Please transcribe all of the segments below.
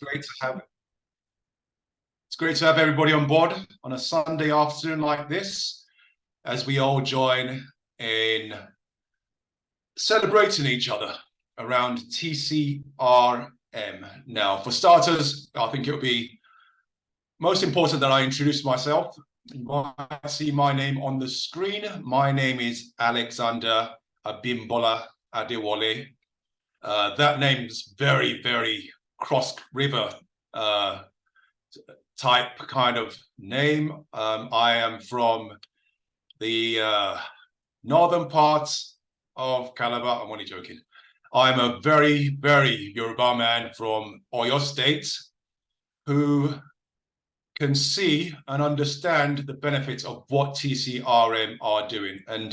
It's great to have everybody on board on a Sunday afternoon like this, as we all join in celebrating each other around TCRM. Now, for starters, I think it would be most important that I introduce myself. You might see my name on the screen. My name is Alexander Abimbola Adewale. That name is very, very cross-river type kind of name. I am from the northern parts of Calabar. I'm only joking. I'm a very, very Yoruba man from Oyo State who can see and understand the benefits of what TCRM are doing. And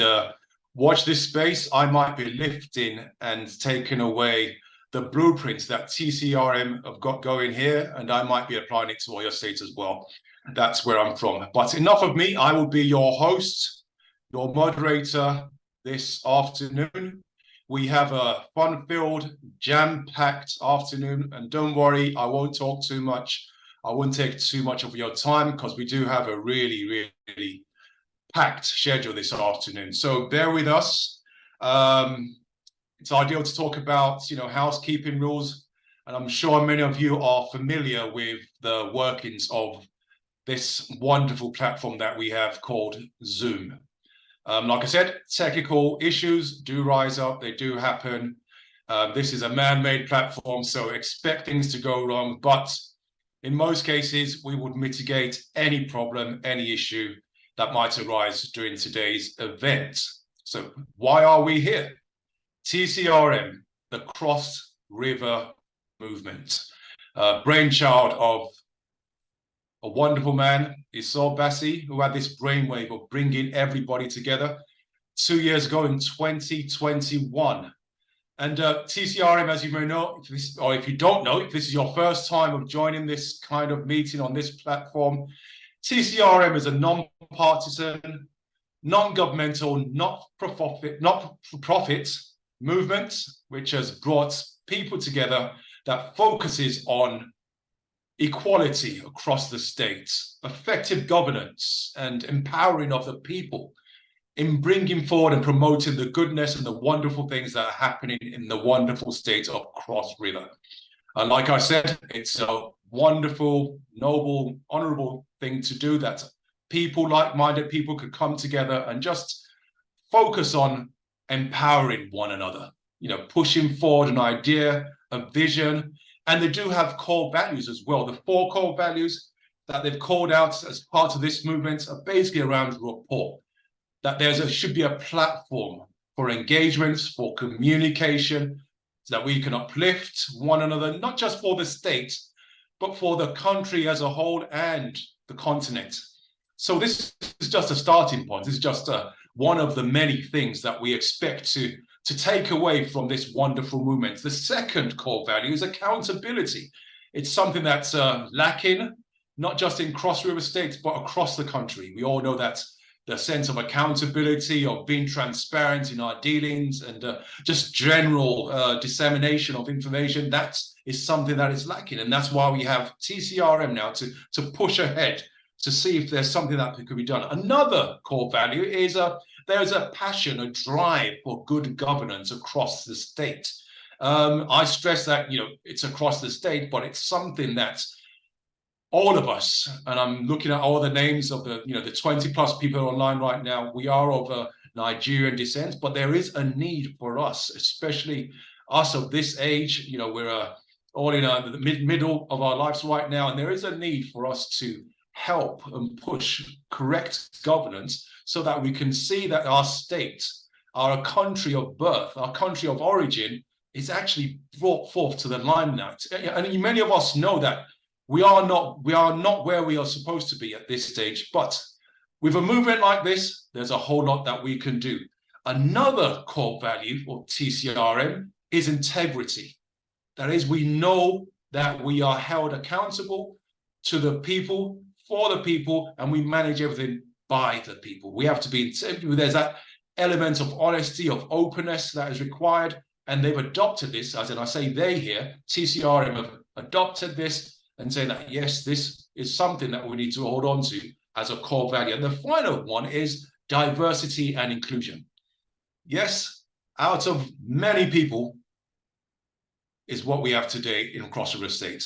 watch this space. I might be lifting and taking away the blueprints that TCRM have got going here, and I might be applying it to Oyo State as well. That's where I'm from. But enough of me. I will be your host, your moderator this afternoon. We have a fun-filled, jam-packed afternoon, and don't worry, I won't talk too much. I won't take too much of your time because we do have a really, really packed schedule this afternoon. So bear with us. It's ideal to talk about, housekeeping rules, and I'm sure many of you are familiar with the workings of this wonderful platform that we have called Zoom. Like I said, technical issues do rise up, they do happen. This is a man-made platform, so expect things to go wrong, but in most cases, we would mitigate any problem, any issue that might arise during today's event. So why are we here? TCRM, the Cross River Movement, brainchild of a wonderful man, Esau Bassi, who had this brainwave of bringing everybody together 2 years ago in 2021. And TCRM, as you may know, if you don't know, if this is your first time of joining this kind of meeting on this platform, TCRM is a non-partisan, non-governmental, not-for-profit movement which has brought people together that focuses on equality across the state, effective governance, and empowering of the people in bringing forward and promoting the goodness and the wonderful things that are happening in the wonderful state of Cross River. And like I said, it's a wonderful, noble, honorable thing to do, that people, like-minded people, could come together and just focus on empowering one another, pushing forward an idea, a vision, and they do have core values as well. The 4 core values that they've called out as part of this movement are basically around rapport, that there should be a platform for engagements, for communication, so that we can uplift one another, not just for the state, but for the country as a whole and the continent. So this is just a starting point. This is just one of the many things that we expect to take away from this wonderful movement. The second core value is accountability. It's something that's lacking, not just in Cross River State, but across the country. We all know that the sense of accountability, of being transparent in our dealings, and just general dissemination of information, that is something that is lacking. And that's why we have TCRM now to push ahead, to see if there's something that could be done. Another core value is there's a passion, a drive for good governance across the state. I stress that, it's across the state, but it's something that all of us, and I'm looking at all the names of the 20 plus people online right now, we are of Nigerian descent, but there is a need for us, especially us of this age. We're all in the middle of our lives right now, and there is a need for us to help and push correct governance so that we can see that our state, our country of birth, our country of origin is actually brought forth to the limelight. And many of us know that we are not where we are supposed to be at this stage, but with a movement like this, there's a whole lot that we can do. Another core value of TCRM is integrity. That is, we know that we are held accountable to the people, for the people, and we manage everything by the people. We have to be, there's that element of honesty, of openness that is required, and they've adopted this, as in I say they here, TCRM adopted this and saying that, yes, this is something that we need to hold on to as a core value. And the final one is diversity and inclusion. Yes, out of many people is what we have today in Cross River Estate.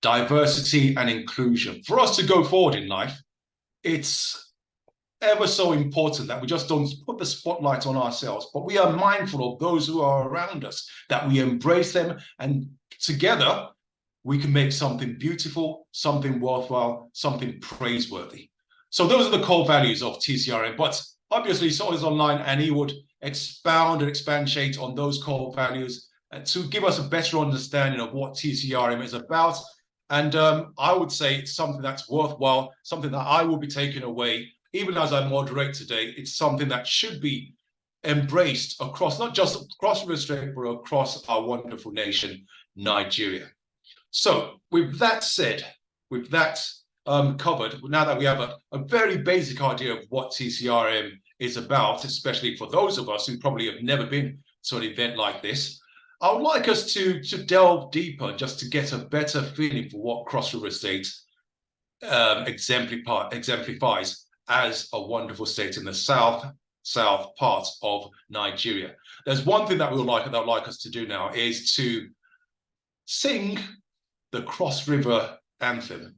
Diversity and inclusion. For us to go forward in life, it's ever so important that we just don't put the spotlight on ourselves, but we are mindful of those who are around us, that we embrace them, and together we can make something beautiful, something worthwhile, something praiseworthy. So those are the core values of TCRM, but obviously Saul is online and he would expound and expatiate on those core values to give us a better understanding of what TCRM is about. And I would say it's something that's worthwhile, something that I will be taking away. Even as I moderate today, it's something that should be embraced across, not just across River State, but across our wonderful nation, Nigeria. So with that said, with that covered, now that we have a very basic idea of what TCRM is about, especially for those of us who probably have never been to an event like this, I would like us to delve deeper just to get a better feeling for what Cross River Estate exemplifies as a wonderful state in the south part of Nigeria. There's one thing that I would like us to do now is to sing the Cross River anthem.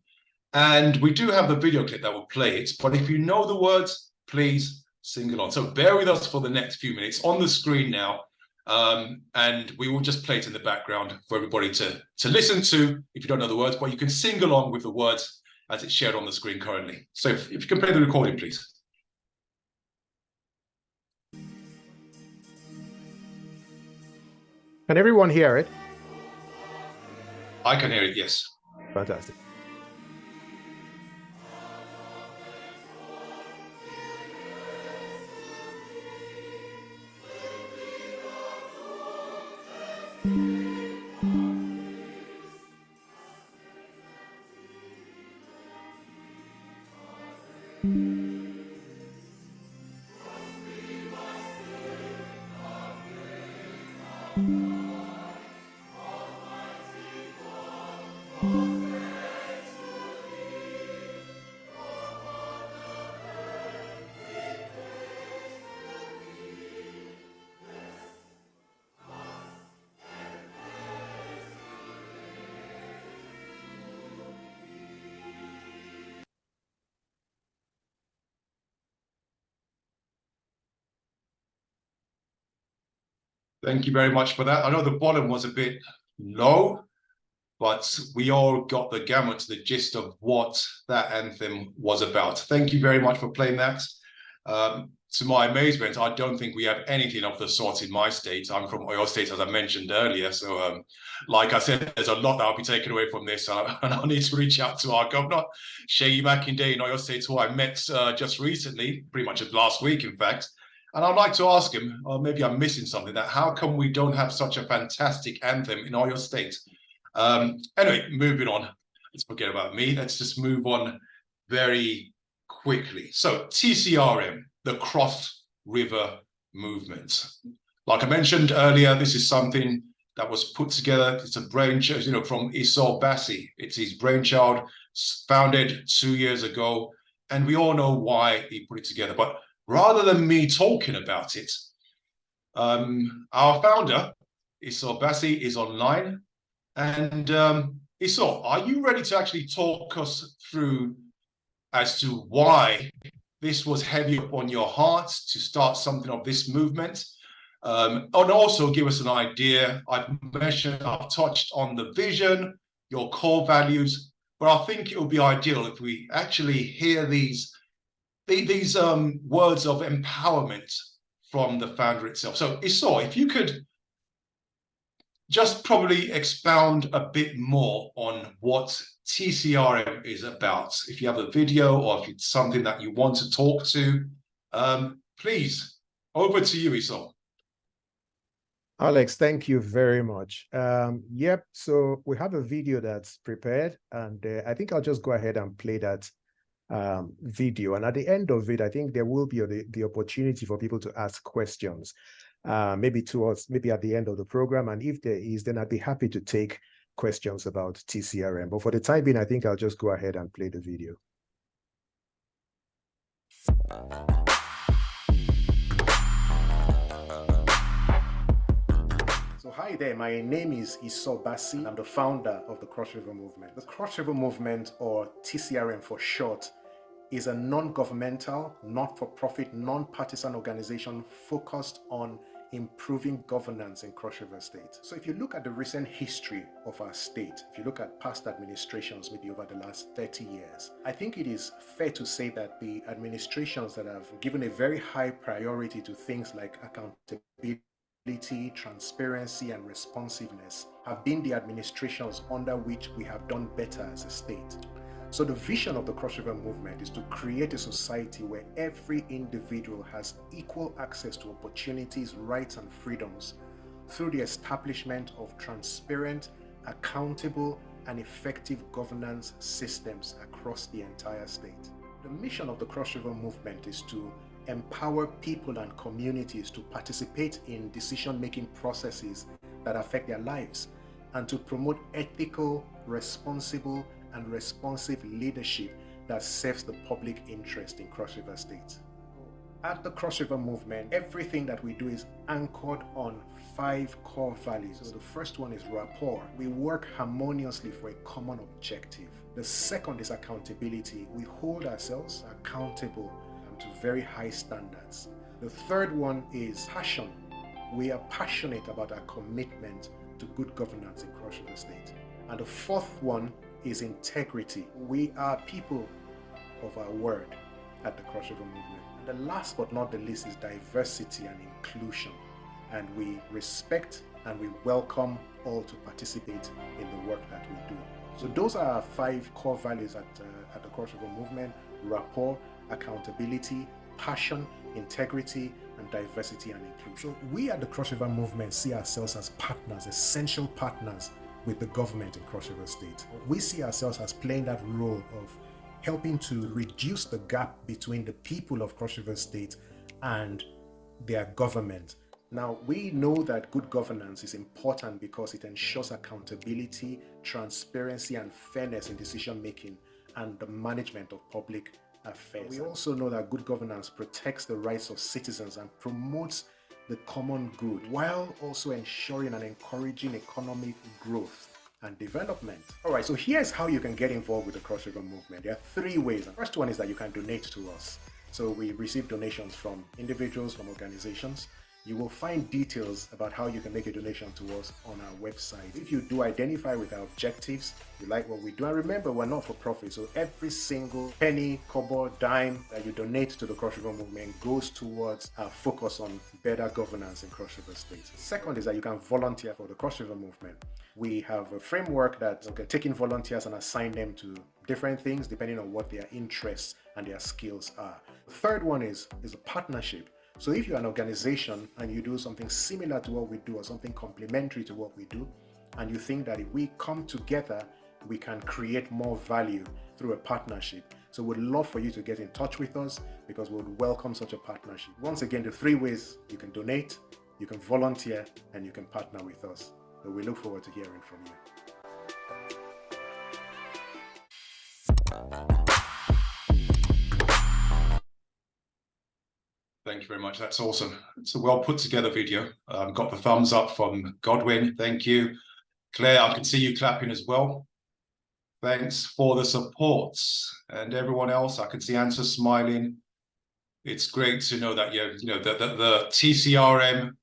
And we do have the video clip that will play it, but if you know the words, please sing along. So bear with us for the next few minutes on the screen now. And we will just play it in the background for everybody to listen to if you don't know the words, but you can sing along with the words as it's shared on the screen currently. So if you can play the recording, please. Can everyone hear it? I can hear it, yes. Fantastic. Thank you very much for that. I know the bottom was a bit low, but we all got the gamut, the gist of what that anthem was about. Thank you very much for playing that. To my amazement, I don't think we have anything of the sort in my state. I'm from Oyo State, as I mentioned earlier. So like I said, there's a lot that I'll be taking away from this. And I'll need to reach out to our governor, Seyi Makinde in Oyo State, who I met just recently, pretty much last week, in fact. And I'd like to ask him, or maybe I'm missing something, that how come we don't have such a fantastic anthem in Oyo State? Anyway, moving on. Let's forget about me. Let's just move on very quickly. So TCRM, the Cross River Movement. Like I mentioned earlier, this is something that was put together. It's a brainchild, from Esau Bassi. It's his brainchild, founded 2 years ago. And we all know why he put it together. But rather than me talking about it, our founder, Esau Bassi, is online. And Esau, are you ready to actually talk us through as to why this was heavy upon your heart to start something of this movement? And also give us an idea. I've touched on the vision, your core values, but I think it would be ideal if we actually hear these words of empowerment from the founder itself. So Esau, if you could just probably expound a bit more on what TCRM is about. If you have a video or if it's something that you want to talk to, please, over to you, Esau. Alex, thank you very much. Yep, so we have a video that's prepared, and I think I'll just go ahead and play that video. And at the end of it, I think there will be the opportunity for people to ask questions, maybe at the end of the program. And if there is, then I'd be happy to take questions about TCRM. But for the time being, I think I'll just go ahead and play the video. So hi there, my name is Isobasi. I'm the founder of the Cross River Movement. The Cross River Movement, or TCRM for short, is a non-governmental, not-for-profit, non-partisan organization focused on improving governance in Cross River State. So if you look at the recent history of our state, if you look at past administrations, maybe over the last 30 years, I think it is fair to say that the administrations that have given a very high priority to things like accountability, transparency, and responsiveness have been the administrations under which we have done better as a state. So the vision of the Cross River Movement is to create a society where every individual has equal access to opportunities, rights, and freedoms through the establishment of transparent, accountable, and effective governance systems across the entire state. The mission of the Cross River Movement is to empower people and communities to participate in decision-making processes that affect their lives, and to promote ethical, responsible, and responsive leadership that serves the public interest in Cross River State. At the Cross River Movement, everything that we do is anchored on 5 core values. So the first one is rapport. We work harmoniously for a common objective. The second is accountability. We hold ourselves accountable to very high standards. The third one is passion. We are passionate about our commitment to good governance in Cross River State. And the fourth one is integrity. We are people of our word at the Cross River Movement. And the last but not the least is diversity and inclusion. And we respect and we welcome all to participate in the work that we do. So those are our 5 core values at the Cross River Movement: rapport, accountability, passion, integrity, and diversity and inclusion. So we at the Cross River Movement see ourselves as partners, essential partners with the government in Cross River State. We see ourselves as playing that role of helping to reduce the gap between the people of Cross River State and their government. Now, we know that good governance is important because it ensures accountability, transparency, and fairness in decision making and the management of public affairs. We also know that good governance protects the rights of citizens and promotes the common good, while also ensuring and encouraging economic growth and development. All right, so here's how you can get involved with the Cross River Movement. There are 3 ways. The first one is that you can donate to us. So we receive donations from individuals, from organizations. You will find details about how you can make a donation to us on our website. If you do identify with our objectives, you like what we do, and remember, we're not for profit, so every single penny, kobo, dime that you donate to the Cross River Movement goes towards our focus on better governance in Cross River State. Second is that you can volunteer for the Cross River Movement. We have a framework that can take in volunteers and assign them to different things depending on what their interests and their skills are. The third one is a partnership. So if you're an organization and you do something similar to what we do or something complementary to what we do, and you think that if we come together, we can create more value through a partnership. So we'd love for you to get in touch with us because we would welcome such a partnership. Once again, the 3 ways: you can donate, you can volunteer, and you can partner with us. So we look forward to hearing from you. Thank you very much. That's awesome. It's a well put together video. Got the thumbs up from Godwin. Thank you. Claire, I can see you clapping as well. Thanks for the support. And everyone else, I can see Ansa smiling. It's great to know that the TCRM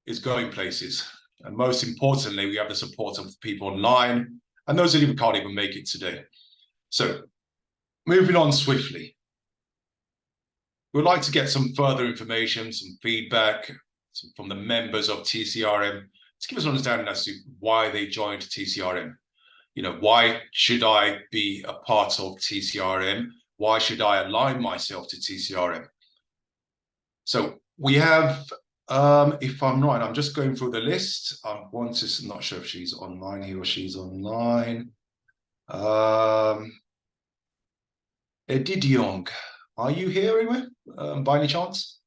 is going places. And most importantly, we have the support of people online and those that even can't even make it today. So moving on swiftly. We'd like to get some further information, some feedback from the members of TCRM to give us an understanding as to why they joined TCRM. Why should I be a part of TCRM? Why should I align myself to TCRM? So we have, if I'm right, I'm just going through the list. I'm not sure if she's online, he or she's online. Edidiong. Are you here anyway, by any chance?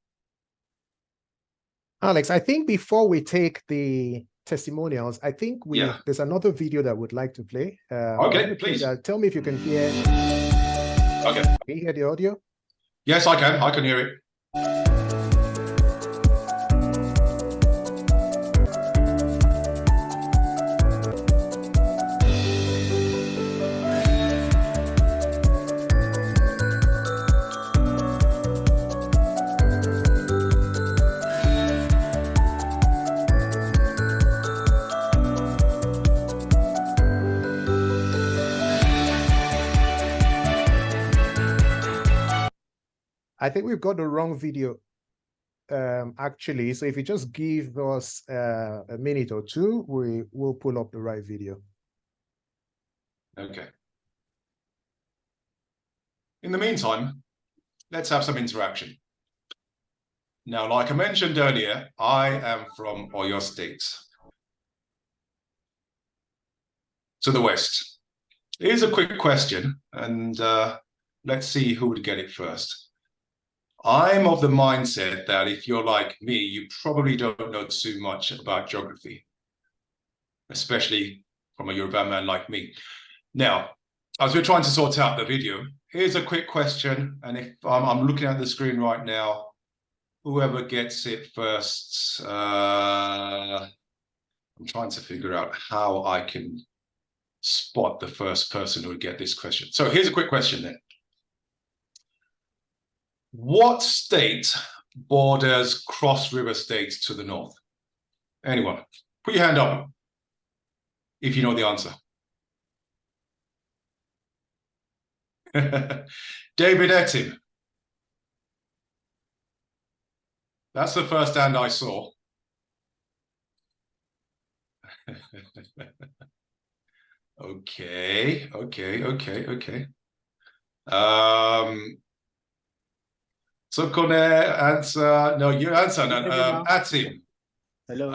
Alex, I think before we take the testimonials, I think Yeah. there's another video that we'd like to play. Okay, please. Tell me if you can hear. Okay. Can you hear the audio? Yes, I can. I can hear it. I think we've got the wrong video, actually. So if you just give us a minute or two, we will pull up the right video. Okay. In the meantime, let's have some interaction. Now, like I mentioned earlier, I am from Oyo State, to the west. Here's a quick question, and let's see who would get it first. I'm of the mindset that if you're like me, you probably don't know too much about geography, especially from a Yoruba man like me. Now, as we're trying to sort out the video, here's a quick question. And if I'm looking at the screen right now, whoever gets it first, I'm trying to figure out how I can spot the first person who would get this question. So here's a quick question then. What state borders Cross River State to the north? Anyone? Put your hand up if you know the answer. David Etim. That's the first hand I saw. Okay. So Kone answer. No, you answer. Atim. Hello.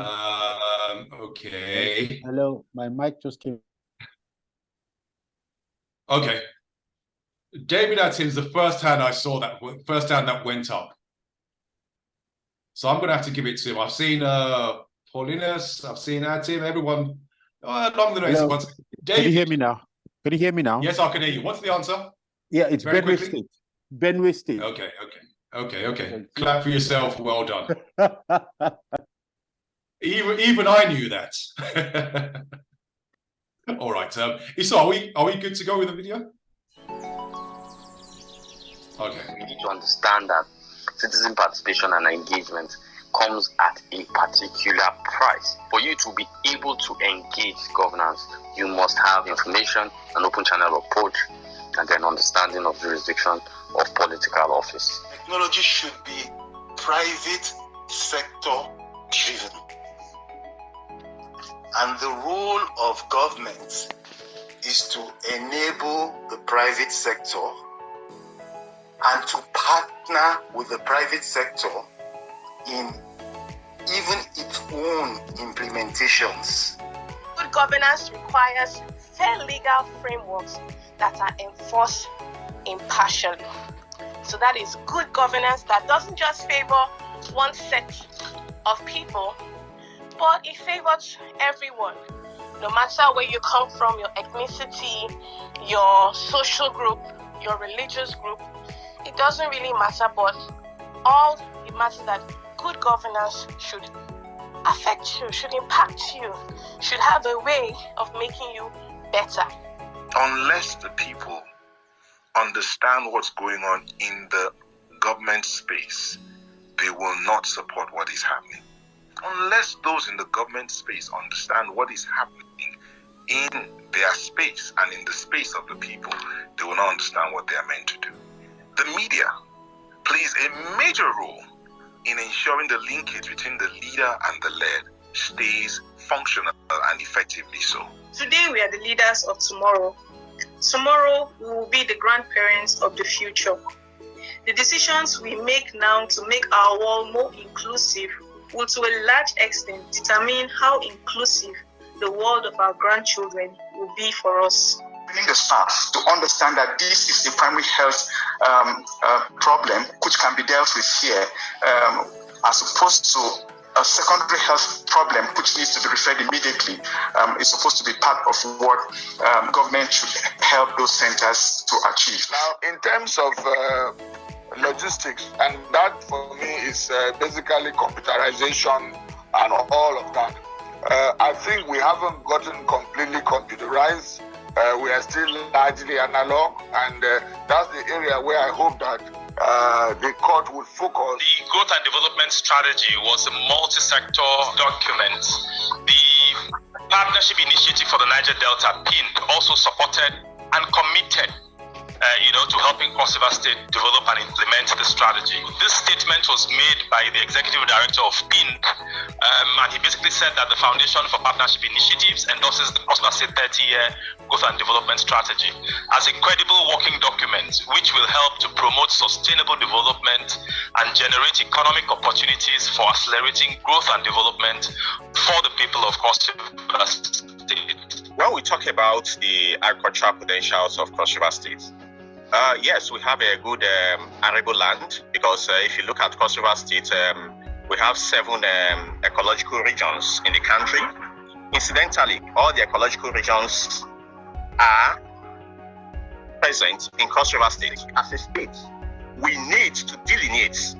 Okay. Hello. My mic just came. Okay. David Atim's the first hand I saw, that first hand that went up. So I'm going to have to give it to him. I've seen Paulinus, I've seen Atim, everyone along the race. Can you hear me now? Can you hear me now? Yes, I can hear you. What's the answer? Yeah, it's Benue State. Benue State. Okay. Clap for yourself. Well done. Even I knew that. All right. So are we good to go with the video? Okay. We need to understand that citizen participation and engagement comes at a particular price. For you to be able to engage governance, you must have information, an open channel of approach, and then understanding of jurisdiction of political office. Technology should be private sector driven. And the role of government is to enable the private sector and to partner with the private sector in even its own implementations. Good governance requires fair legal frameworks that are enforced impartially. So that is good governance that doesn't just favor one set of people, but it favors everyone, no matter where you come from, your ethnicity, your social group, your religious group. It doesn't really matter, but all it matters that good governance should affect you, should impact you, should have a way of making you better. Unless the people understand what's going on in the government space, they will not support what is happening. Unless those in the government space understand what is happening in their space and in the space of the people, they will not understand what they are meant to do. The media plays a major role in ensuring the linkage between the leader and the led stays functional and effectively so. Today we are the leaders of tomorrow. Tomorrow we will be the grandparents of the future. The decisions we make now to make our world more inclusive will to a large extent determine how inclusive the world of our grandchildren will be for us. Bringing the staff to understand that this is a primary health problem which can be dealt with here, as opposed to a secondary health problem which needs to be referred immediately is supposed to be part of what government should help those centers to achieve. Now, in terms of logistics, and that for me is basically computerization and all of that. I think we haven't gotten completely computerized. We are still largely analog, and that's the area where I hope that the court would focus. The growth and development strategy was a multi-sector document. The Partnership Initiative for the Niger Delta, PIN, also supported and committed to helping Cross River State develop and implement the strategy. This statement was made by the executive director of PIN, and he basically said that the Foundation for Partnership Initiatives endorses the Cross River State 30-year growth and development strategy as a credible working document which will help to promote sustainable development and generate economic opportunities for accelerating growth and development for the people of Cross River State. When we talk about the agricultural potentials of Cross River State, yes, we have a good arable land, because if you look at Cross River State, we have 7 ecological regions in the country. Incidentally, all the ecological regions are present in Cross River State. As a state, we need to delineate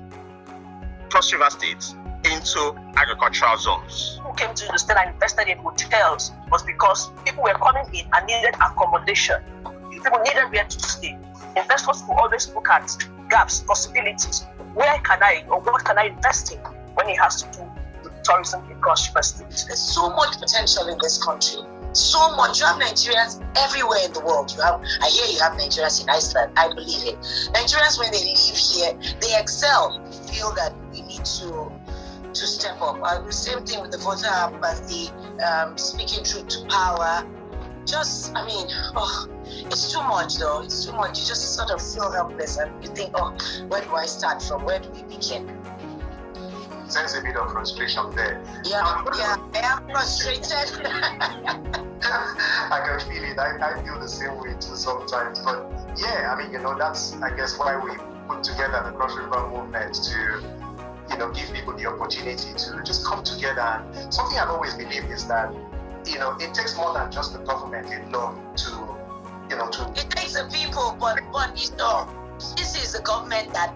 Cross River State into agricultural zones. Who came to the state and invested in hotels was because people were coming in and needed accommodation. People needed where to stay. Investors will always look at gaps, possibilities. Where can I, or what can I invest in when it has to do with tourism in Cross River State? There's so much potential in this country. So much. You have Nigerians everywhere in the world. I hear you have Nigerians in Iceland. I believe it. Nigerians, when they live here, they excel. Feel that we need to step up. The same thing with the voter apathy, speaking truth to power. It's too much though. It's too much. You just sort of feel helpless and you think, where do I start from? Where do we begin? Sense a bit of frustration there. Yeah, I am frustrated. I can feel it. I feel the same way too sometimes. But yeah, that's, I guess, why we put together the Cross River movement to, give people the opportunity to just come together. And something I've always believed is that, it takes more than just the government alone to. It takes the people, but this is the government that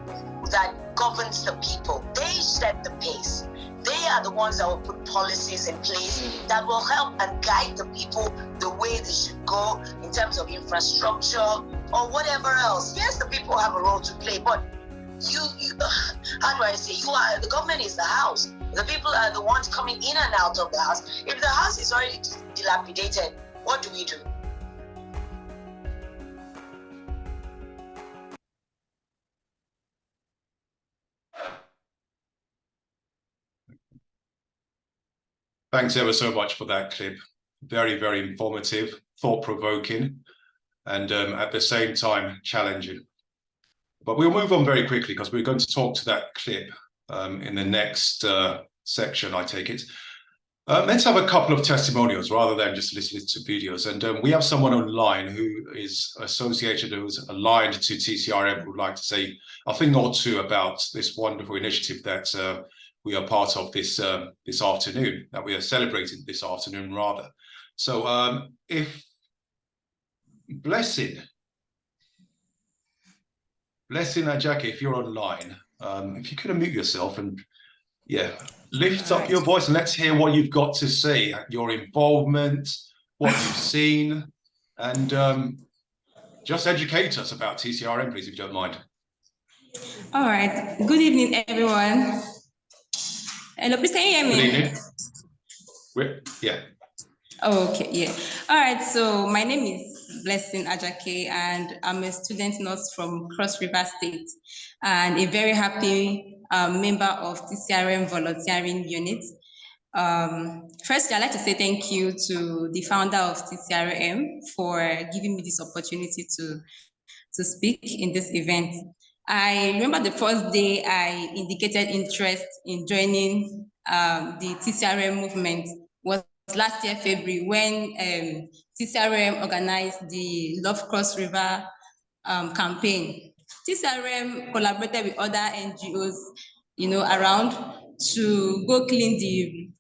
governs the people. They set the pace. They are the ones that will put policies in place that will help and guide the people the way they should go in terms of infrastructure or whatever else. Yes, the people have a role to play, but you how do I say? The government is the house. The people are the ones coming in and out of the house. If the house is already dilapidated, what do we do? Thanks ever so much for that clip. Very, very informative, thought-provoking, and at the same time, challenging. But we'll move on very quickly because we're going to talk to that clip in the next section, I take it. Let's have a couple of testimonials rather than just listening to videos. And we have someone online who is associated, who's aligned to TCRM, who would like to say a thing or two about this wonderful initiative that we are part of this afternoon, that we are celebrating this afternoon, rather. So if Blessing Ajake, if you're online, if you could unmute yourself and lift up your voice and let's hear what you've got to say, your involvement, what you've seen, and just educate us about TCRM, please, if you don't mind. All right. Good evening, everyone. Hello, please, can you hear me? Good evening. Yeah. Okay, yeah. All right, so my name is Blessing Ajake, and I'm a student nurse from Cross River State, and a very happy member of TCRM volunteering unit. Firstly, I'd like to say thank you to the founder of TCRM for giving me this opportunity to speak in this event. I remember the first day I indicated interest in joining the TCRM movement was last year, February, when TCRM organized the Love Cross River campaign. TCRM collaborated with other NGOs, around to go clean the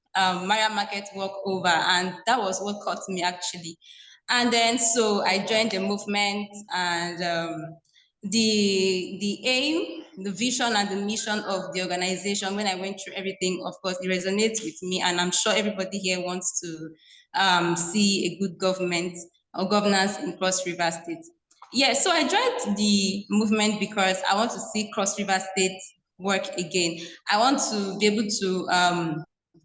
Maria Market walk over, and that was what caught me actually. And then so I joined the movement, and the aim, the vision, and the mission of the organization, when I went through everything, of course, it resonates with me, and I'm sure everybody here wants to see a good government or governance in Cross River State. Yeah, so I joined the movement because I want to see Cross River State work again. I want to be able to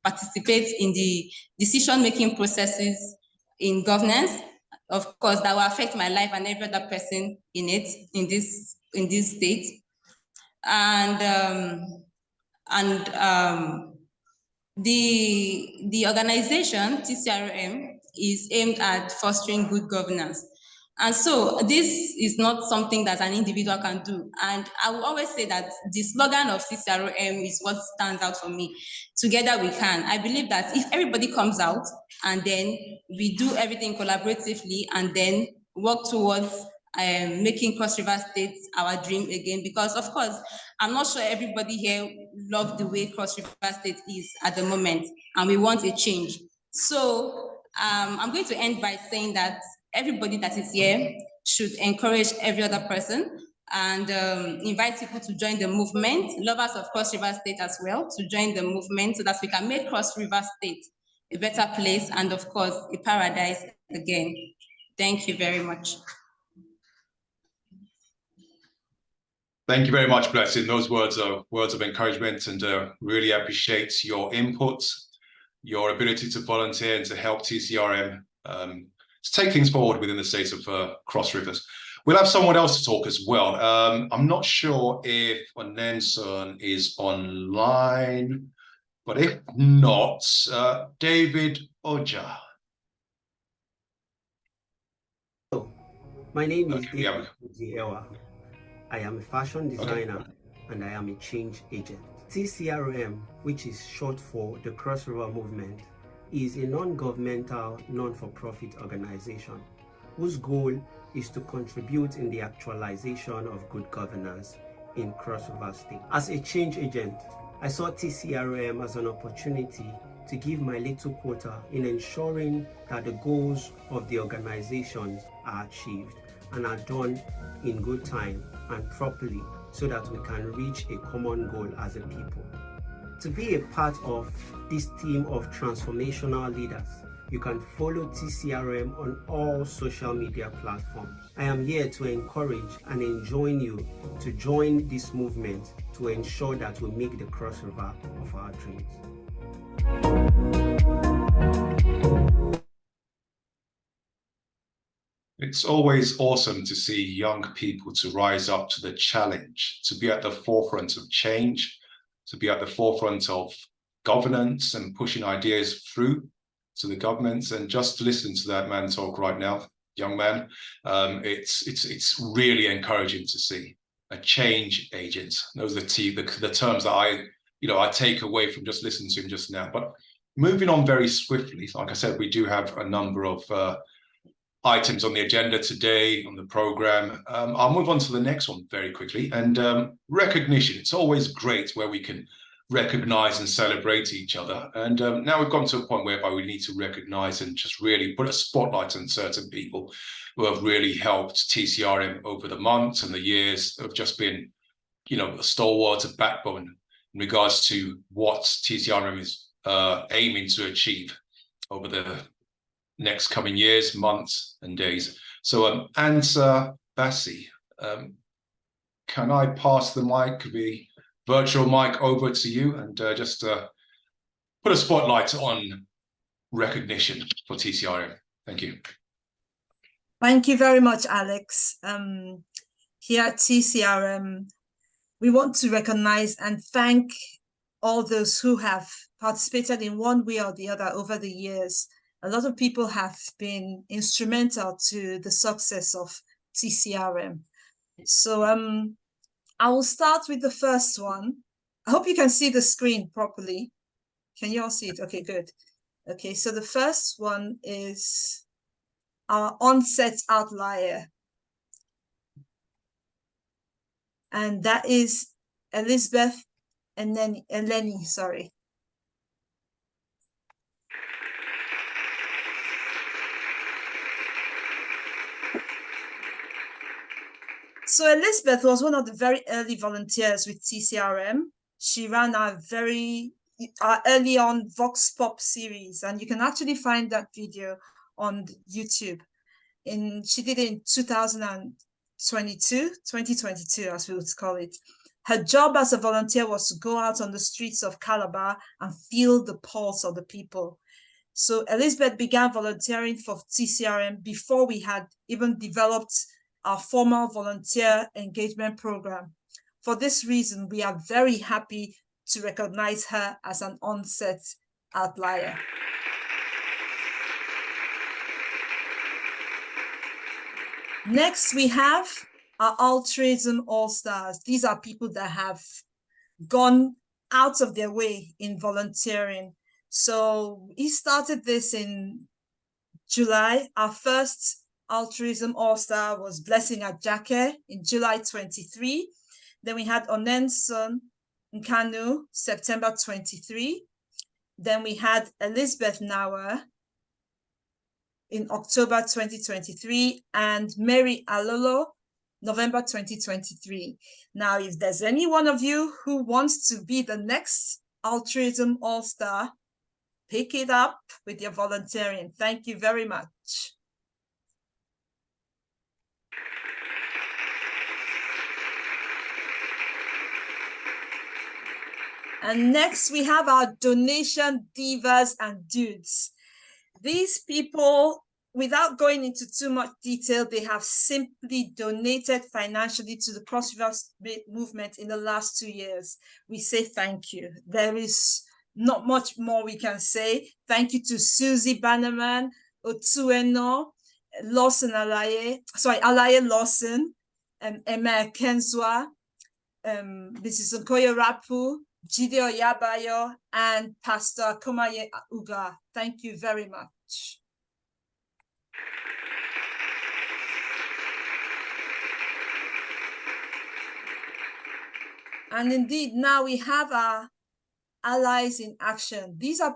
participate in the decision-making processes in governance, of course, that will affect my life and every other person in it, in this state. And the organization, TCRM, is aimed at fostering good governance. And so this is not something that an individual can do. And I will always say that the slogan of TCRM is what stands out for me. Together we can. I believe that if everybody comes out and then we do everything collaboratively and then work towards making Cross River State our dream again, because of course, I'm not sure everybody here love the way Cross River State is at the moment, and we want a change. So I'm going to end by saying that everybody that is here should encourage every other person and invite people to join the movement, lovers of Cross River State as well, to join the movement so that we can make Cross River State a better place and of course, a paradise again. Thank you very much. Thank you very much, Blessing. Those words are words of encouragement, and really appreciate your input, your ability to volunteer and to help TCRM to take things forward within the state of Cross Rivers. We'll have someone else to talk as well. I'm not sure if Onenson is online, but if not, David Oja. Hello, my name is David Oja. I am a fashion designer and I am a change agent. TCRM, which is short for the Cross River Movement, is a non-governmental, non-for-profit organization whose goal is to contribute in the actualization of good governance in Cross River State. As a change agent, I saw TCRM as an opportunity to give my little quota in ensuring that the goals of the organizations are achieved and are done in good time and properly so that we can reach a common goal as a people. To be a part of this team of transformational leaders, you can follow TCRM on all social media platforms. I am here to encourage and enjoin you to join this movement to ensure that we make the Cross River of our dreams. It's always awesome to see young people to rise up to the challenge, to be at the forefront of change, to be at the forefront of governance and pushing ideas through to the governments. And just listen to that man talk right now, young man, it's really encouraging to see a change agent. Those are the terms that I take away from just listening to him just now. But moving on very swiftly, like I said, we do have a number of items on the agenda today on the program. I'll move on to the next one very quickly. And recognition. It's always great where we can recognize and celebrate each other. And now we've gone to a point whereby we need to recognize and just really put a spotlight on certain people who have really helped TCRM over the months and the years, of just been, a stalwart, a backbone in regards to what TCRM is aiming to achieve over the next coming years, months, and days. So, Ansa Bassi, can I pass the mic, the virtual mic, over to you and just put a spotlight on recognition for TCRM? Thank you. Thank you very much, Alex. Here at TCRM, we want to recognize and thank all those who have participated in one way or the other over the years. A lot of people have been instrumental to the success of TCRM. So I will start with the first one. I hope you can see the screen properly. Can you all see it? Okay, good. Okay, so the first one is our onset outlier. And that is Elizabeth Eleni, sorry. So Elizabeth was one of the very early volunteers with TCRM. She ran our early on Vox Pop series, and you can actually find that video on YouTube. She did it in 2022, as we would call it. Her job as a volunteer was to go out on the streets of Calabar and feel the pulse of the people. So Elizabeth began volunteering for TCRM before we had even developed our formal volunteer engagement program. For this reason, we are very happy to recognize her as an onset outlier. Next, we have our altruism all-stars. These are people that have gone out of their way in volunteering. So we started this in July. Our first altruism all-star was Blessing Ajake in July 23. Then we had Onenson Nkanu, September 23. Then we had Elizabeth Nawa in October 2023, and Mary Alolo, November 2023. Now, if there's any one of you who wants to be the next altruism all-star, pick it up with your volunteering. Thank you very much. And next we have our donation divas and dudes. These people, without going into too much detail, they have simply donated financially to the Cross River movement in the last 2 years. We say thank you. There is not much more we can say. Thank you to Susie Bannerman, Otueno, Lawson Alaye Lawson, Emma Kenzwa, Mrs. Nkoyo Rapu, Jide Oyabayo, and Pastor Komaye Uga. Thank you very much. And indeed, now we have our allies in action. These are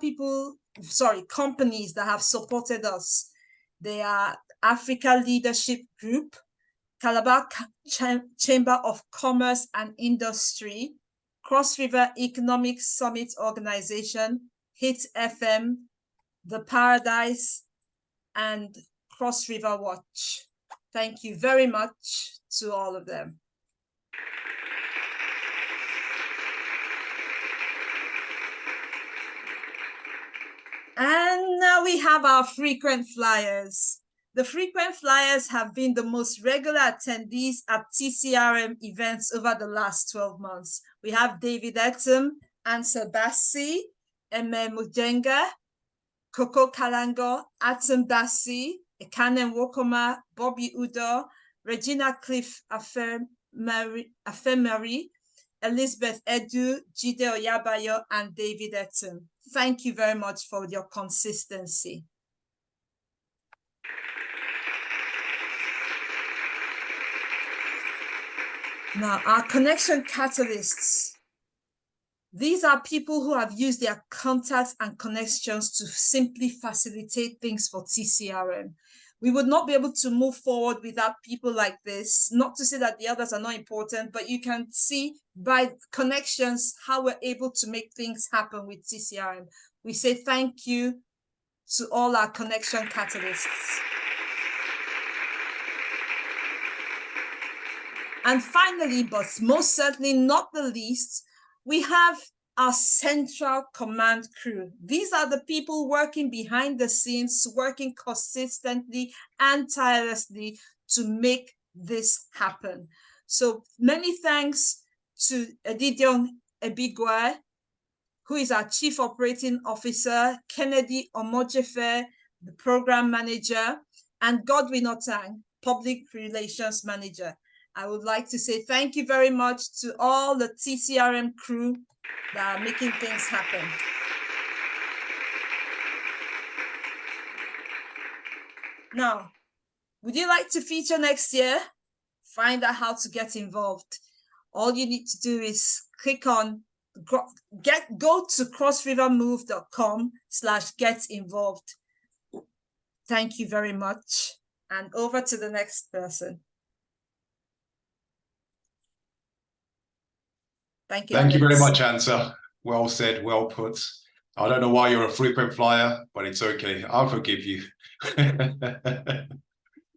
companies that have supported us. They are Africa Leadership Group, Calabar Chamber of Commerce and Industry, Cross River Economic Summit Organization, HIT FM, The Paradise, and Cross River Watch. Thank you very much to all of them. And now we have our frequent flyers. The frequent flyers have been the most regular attendees at TCRM events over the last 12 months. We have David Etum, Ansel Bassi, Eme Mujenga, Coco Kalango, Atum Bassi, Ekanem Wokoma, Bobby Udo, Regina Cliff Afemari, Elizabeth Edu, Jide Oyabayo, and David Etum. Thank you very much for your consistency. Now, our connection catalysts. These are people who have used their contacts and connections to simply facilitate things for TCRM. We would not be able to move forward without people like this. Not to say that the others are not important, but you can see by connections how we're able to make things happen with TCRM. We say thank you to all our connection catalysts. And finally, but most certainly not the least, we have our central command crew. These are the people working behind the scenes, working consistently and tirelessly to make this happen. So many thanks to Edidion Ebigwe, who is our Chief Operating Officer, Kennedy Omojefe, the Program Manager, and Godwin Otang, Public Relations Manager. I would like to say thank you very much to all the TCRM crew that are making things happen. Now, would you like to feature next year? Find out how to get involved. All you need to do is click on go to crossrivermove.com/get involved. Thank you very much. And over to the next person. Thank you. Thank you very much, Ansa. Well said, well put. I don't know why you're a frequent flyer, but it's okay. I'll forgive you.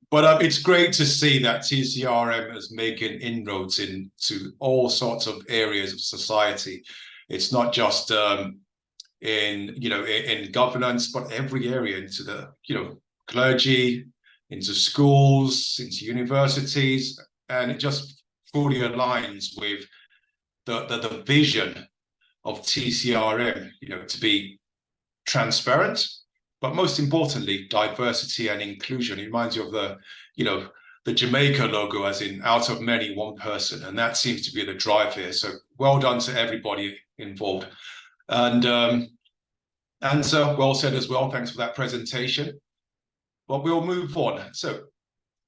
But it's great to see that TCRM is making inroads into all sorts of areas of society. It's not just in governance, but every area, into the clergy, into schools, into universities, and it just fully aligns with the vision of TCRM, to be transparent, but most importantly, diversity and inclusion. It reminds you of the Jamaica logo, as in out of many, one person. And that seems to be the drive here. So well done to everybody involved. And so well said as well. Thanks for that presentation. But we'll move on. So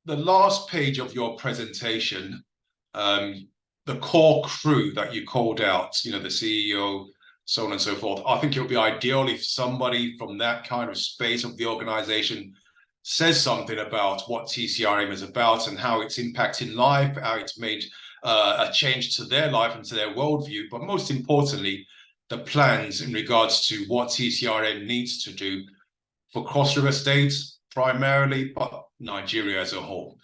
the last page of your presentation, the core crew that you called out, the CEO, so on and so forth. I think it would be ideal if somebody from that kind of space of the organization says something about what TCRM is about and how it's impacting life, how it's made a change to their life and to their worldview, but most importantly, the plans in regards to what TCRM needs to do for Cross River States primarily, but Nigeria as a whole.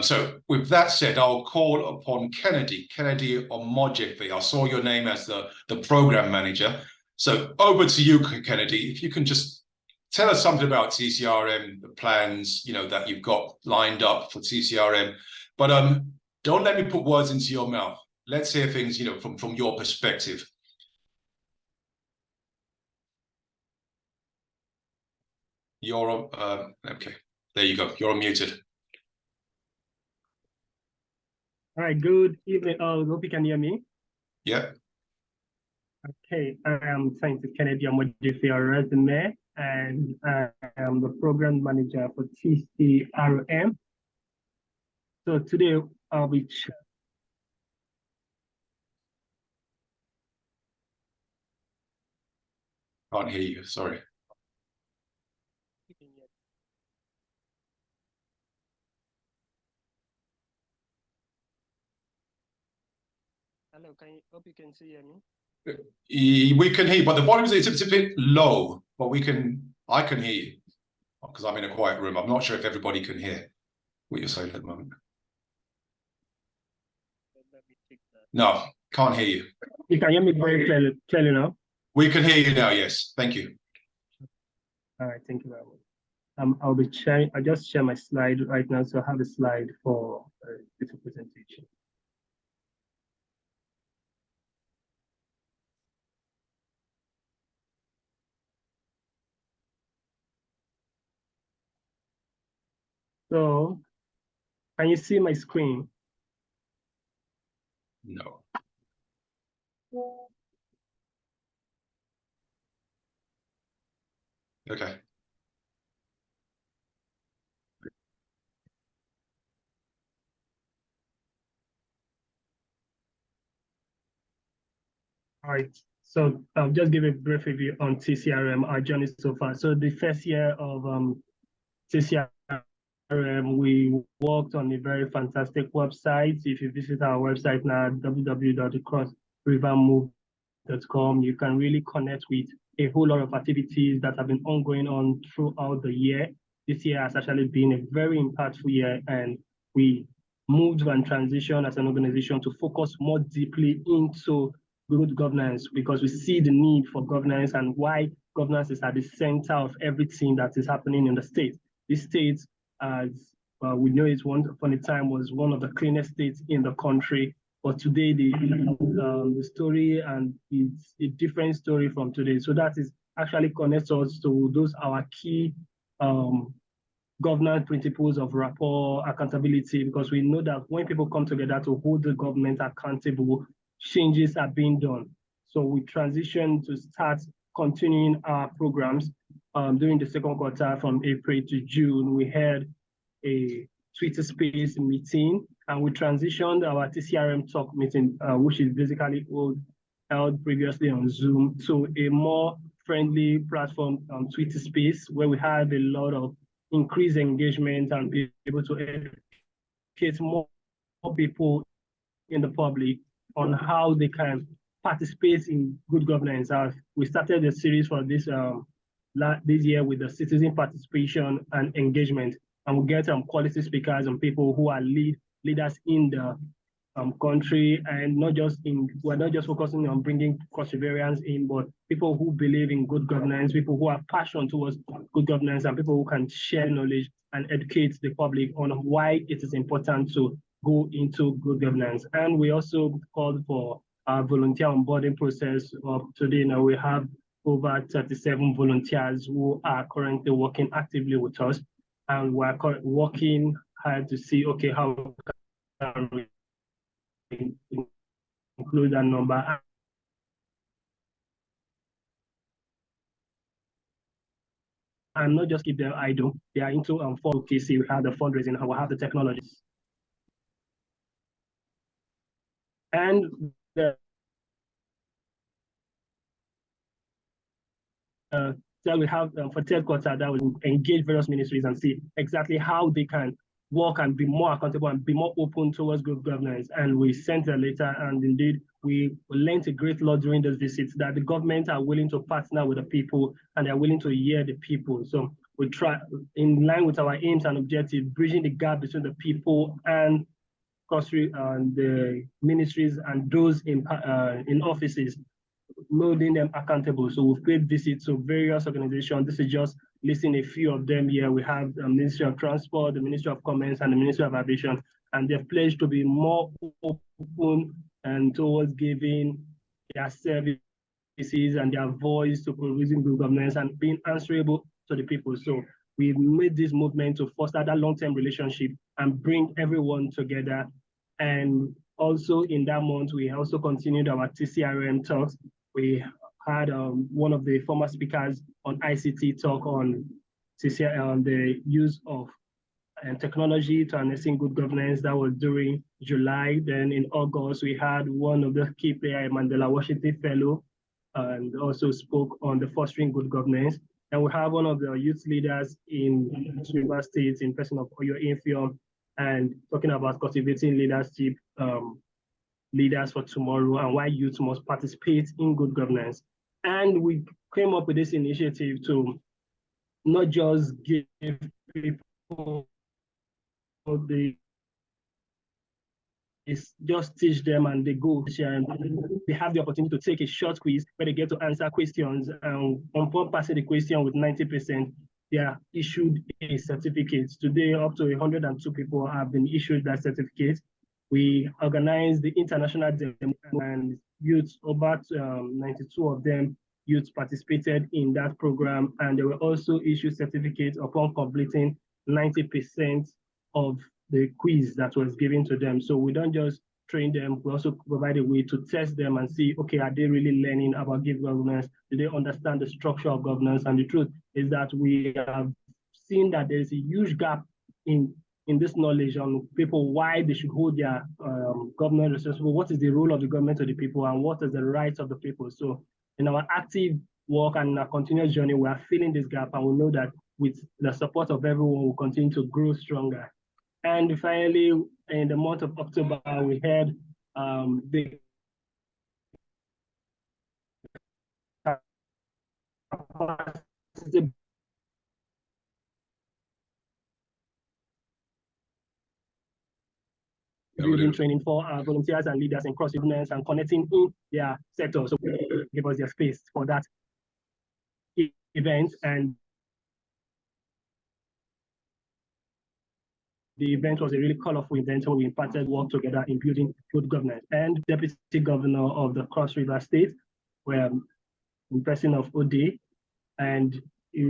So with that said, I'll call upon Kennedy Omojefe. I saw your name as the program manager. So over to you, Kennedy. If you can just tell us something about TCRM, the plans, that you've got lined up for TCRM. But don't let me put words into your mouth. Let's hear things, from your perspective. You're okay. There you go. You're unmuted. All right, good evening. Hope you can hear me. Yeah. Okay, I am Kennedy Omojefe Resume, and I am the program manager for TCRM. So today I'll be Can't hear you, sorry. Hello, hope you can see me. We can hear you, but the volume is a bit low, but I can hear you because I'm in a quiet room. I'm not sure if everybody can hear what you're saying at the moment. No, can't hear you. You can hear me very clearly now? We can hear you now, yes. Thank you. All right, thank you very much. I'll be sharing, I just share my slide right now, so I have a slide for this presentation. So, can you see my screen? No. Okay. All right, so I'll just give a brief review on TCRM, our journey so far. So the first year of TCRM, we worked on a very fantastic website. If you visit our website now, www.crossrivermove.com, you can really connect with a whole lot of activities that have been ongoing on throughout the year. This year has actually been a very impactful year, and we moved and transitioned as an organization to focus more deeply into good governance, because we see the need for governance and why governance is at the center of everything that is happening in the state. This state, as we know, it once upon a time was one of the cleanest states in the country, but today the story, and it's a different story from today. So that is actually connects us to those our key governance principles of rapport, accountability, because we know that when people come together to hold the government accountable, changes are being done. So we transitioned to start continuing our programs during the second quarter from April to June. We had a Twitter space meeting, and we transitioned our TCRM talk meeting, which is basically held previously on Zoom to a more friendly platform on Twitter Space, where we have a lot of increased engagement and be able to educate more people in the public on how they can participate in good governance. We started a series for this this year with the citizen participation and engagement, and we get quality speakers and people who are leaders in the country, and we're not just focusing on bringing perseverance in, but people who believe in good governance, people who have passion towards good governance, and people who can share knowledge and educate the public on why it is important to go into good governance. And we also called for a volunteer onboarding process. Today now we have over 37 volunteers who are currently working actively with us, and we're working hard to see, okay, how can we include that number. And not just keep them idle. They are into for KC, we have the fundraising, we have the technologies. And so we have for third quarter that will engage various ministries and see exactly how they can work and be more accountable and be more open towards good governance. And we sent a letter, and indeed we learned a great lot during those visits that the government are willing to partner with the people and they're willing to hear the people. So we try, in line with our aims and objectives, bridging the gap between the people and the ministries and those in offices, holding them accountable. So we've paid visits to various organizations. This is just listing a few of them here. We have the Ministry of Transport, the Ministry of Commerce, and the Ministry of Aviation, and they've pledged to be more open and towards giving their services and their voice to producing good governance and being answerable to the people. So we made this movement to foster that long-term relationship and bring everyone together. And also in that month, we also continued our TCRM talks. We had one of the former speakers on ICT talk on the use of technology to harnessing good governance. That was during July. Then in August, we had one of the key players, Mandela Washington Fellow, and also spoke on the fostering good governance. And we have one of the youth leaders in River State, in person of Oyo Infiom, and talking about cultivating leadership, leaders for tomorrow, and why youth must participate in good governance. And we came up with this initiative to not just give people just teach them and they go and they have the opportunity to take a short quiz where they get to answer questions, and upon passing the question with 90%, they are issued a certificate. Today, up to 102 people have been issued that certificate. We organized the international demo, and youth, about 92 of them, youth participated in that program, and they were also issued certificates upon completing 90% of the quiz that was given to them. So we don't just train them, we also provide a way to test them and see, okay, are they really learning about good governance? Do they understand the structure of governance? And the truth is that we have seen that there's a huge gap in this knowledge on people, why they should hold their government responsible, what is the role of the government to the people, and what is the rights of the people. So in our active work and our continuous journey, we are filling this gap, and we know that with the support of everyone, we'll continue to grow stronger. And finally, in the month of October, we had the building training for our volunteers and leaders in cross governance and connecting in their sector. So give us their space for that event. And the event was a really colorful event where we imparted work together in building good governance. And Deputy Governor of the Cross River State, where in person of Ode, and he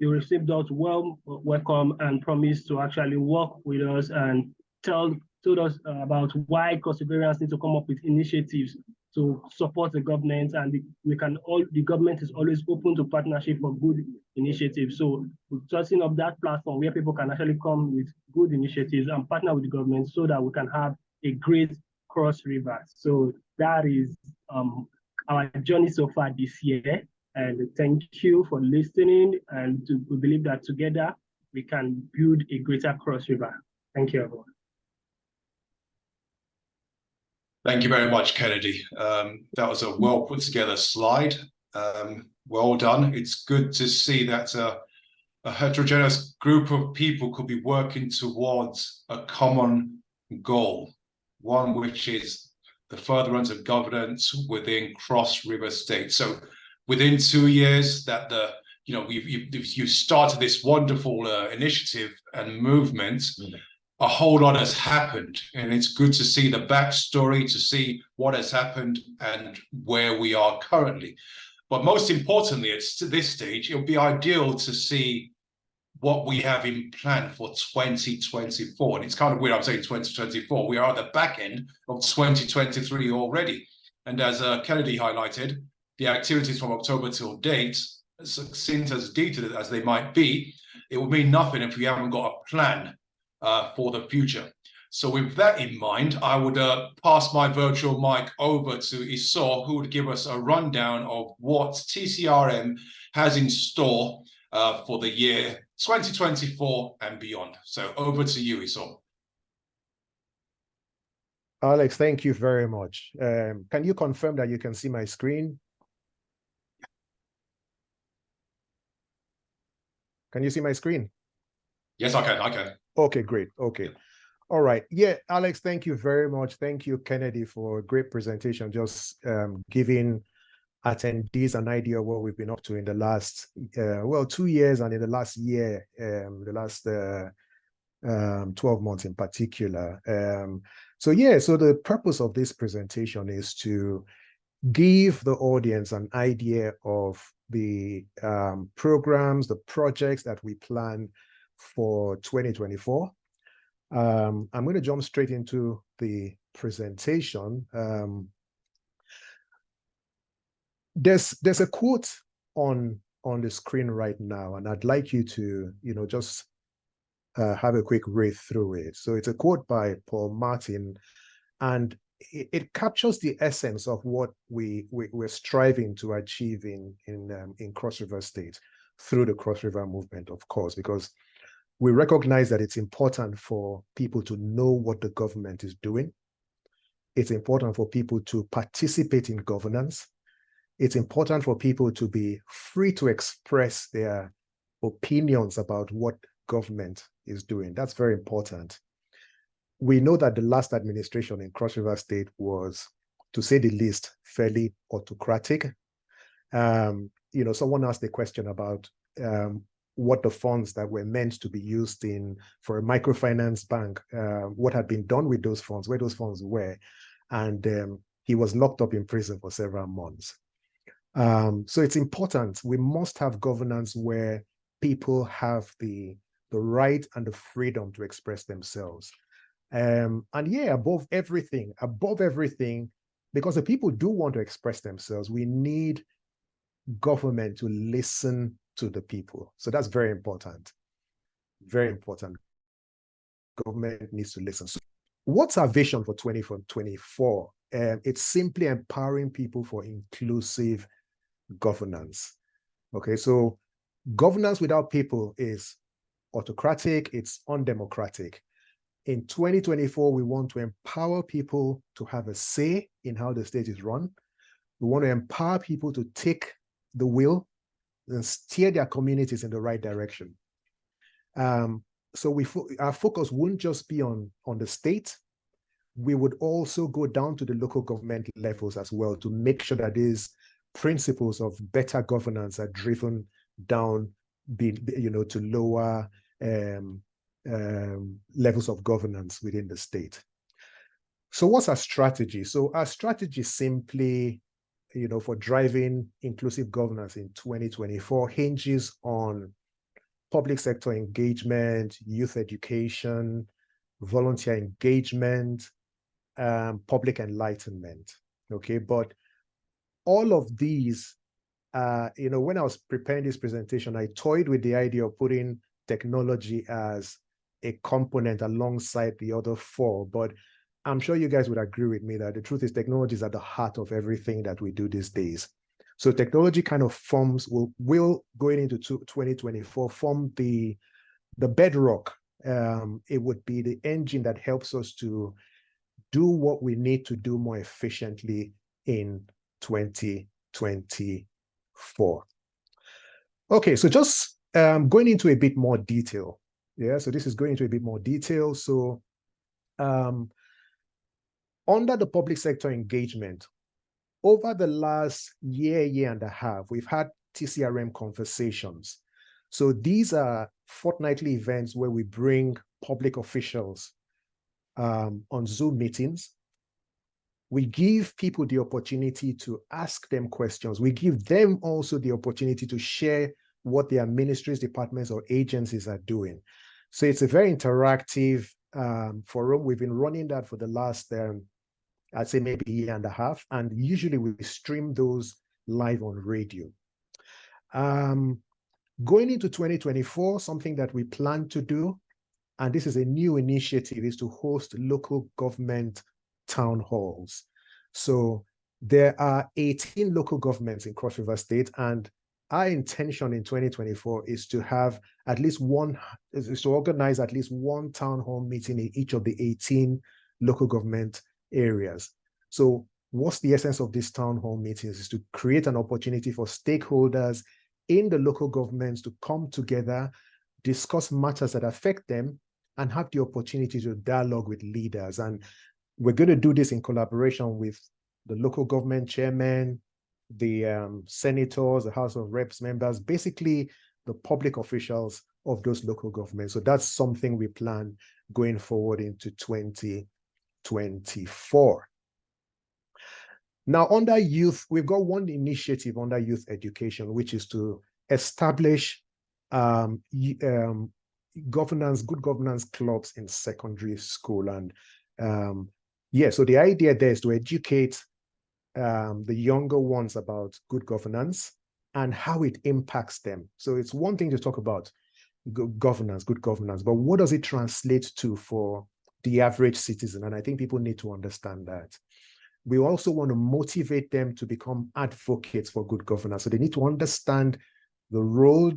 received us welcome and promised to actually work with us and told us about why perseverance need to come up with initiatives to support the government, and the government is always open to partnership for good initiatives. So we're setting up that platform where people can actually come with good initiatives and partner with the government so that we can have a great Cross River. So that is our journey so far this year. And thank you for listening. And we believe that together we can build a greater Cross River. Thank you, everyone. Thank you very much, Kennedy. That was a well put together slide. Well done. It's good to see that a heterogeneous group of people could be working towards a common goal, one which is the furtherance of governance within Cross River State. So within 2 years that you've started this wonderful initiative and movement, a whole lot has happened, and it's good to see the backstory, to see what has happened and where we are currently. But most importantly, it's to this stage, it'll be ideal to see what we have in plan for 2024. And it's kind of weird I'm saying 2024. We are at the back end of 2023 already. And as Kennedy highlighted, the activities from October till date, succinct as detailed as they might be, it will mean nothing if we haven't got a plan for the future. So with that in mind, I would pass my virtual mic over to Esau, who would give us a rundown of what TCRM has in store for the year 2024 and beyond. So over to you, Esau. Alex, thank you very much. Can you confirm that you can see my screen? Can you see my screen? Yes, I can. Okay, great. Okay. All right. Yeah, Alex, thank you very much. Thank you, Kennedy, for a great presentation, just giving attendees an idea of what we've been up to in the last, 2 years, and in the last year, the last 12 months in particular. So the purpose of this presentation is to give the audience an idea of the programs, the projects that we plan for 2024. I'm going to jump straight into the presentation. There's a quote on the screen right now, and I'd like you to, just have a quick read through it. So it's a quote by Paul Martin, and it captures the essence of what we're striving to achieve in Cross River State through the Cross River movement, of course, because we recognize that it's important for people to know what the government is doing. It's important for people to participate in governance. It's important for people to be free to express their opinions about what government is doing. That's very important. We know that the last administration in Cross River State was, to say the least, fairly autocratic. Someone asked a question about what the funds that were meant to be used for a microfinance bank, what had been done with those funds, where those funds were, and he was locked up in prison for several months. So it's important. We must have governance where people have the right and the freedom to express themselves. Above everything, because the people do want to express themselves, we need government to listen to the people. So that's very important. Very important. Government needs to listen. So what's our vision for 2024? It's simply empowering people for inclusive governance. Okay, so governance without people is autocratic, it's undemocratic. In 2024, we want to empower people to have a say in how the state is run. We want to empower people to take the wheel and steer their communities in the right direction. So our focus wouldn't just be on the state. We would also go down to the local government levels as well to make sure that these principles of better governance are driven down, to lower levels of governance within the state. So what's our strategy? So our strategy simply, for driving inclusive governance in 2024 hinges on public sector engagement, youth education, volunteer engagement, public enlightenment. Okay, but all of these, when I was preparing this presentation, I toyed with the idea of putting technology as a component alongside the other four, but I'm sure you guys would agree with me that the truth is technology is at the heart of everything that we do these days. So technology kind of will going into 2024 form the bedrock. It would be the engine that helps us to do what we need to do more efficiently in 2024. Okay, so just going into a bit more detail. Yeah, so this is going into a bit more detail. So under the public sector engagement, over the last year and a half, we've had TCRM conversations. So these are fortnightly events where we bring public officials on Zoom meetings. We give people the opportunity to ask them questions. We give them also the opportunity to share what their ministries, departments, or agencies are doing. So it's a very interactive forum. We've been running that for the last, I'd say maybe a year and a half, and usually we stream those live on radio. Going into 2024, something that we plan to do, and this is a new initiative, is to host local government town halls. So there are 18 local governments in Cross River State, and our intention in 2024 is to have at least is to organize at least one town hall meeting in each of the 18 local government areas. So what's the essence of these town hall meetings? Is to create an opportunity for stakeholders in the local governments to come together, discuss matters that affect them, and have the opportunity to dialogue with leaders. And we're going to do this in collaboration with the local government chairman, the senators, the House of Reps members, basically the public officials of those local governments. So that's something we plan going forward into 2024. Now, under youth, we've got one initiative under youth education, which is to establish good governance clubs in secondary school. And yeah, so the idea there is to educate the younger ones about good governance and how it impacts them. So it's one thing to talk about good governance, but what does it translate to for the average citizen? And I think people need to understand that. We also want to motivate them to become advocates for good governance. So they need to understand the role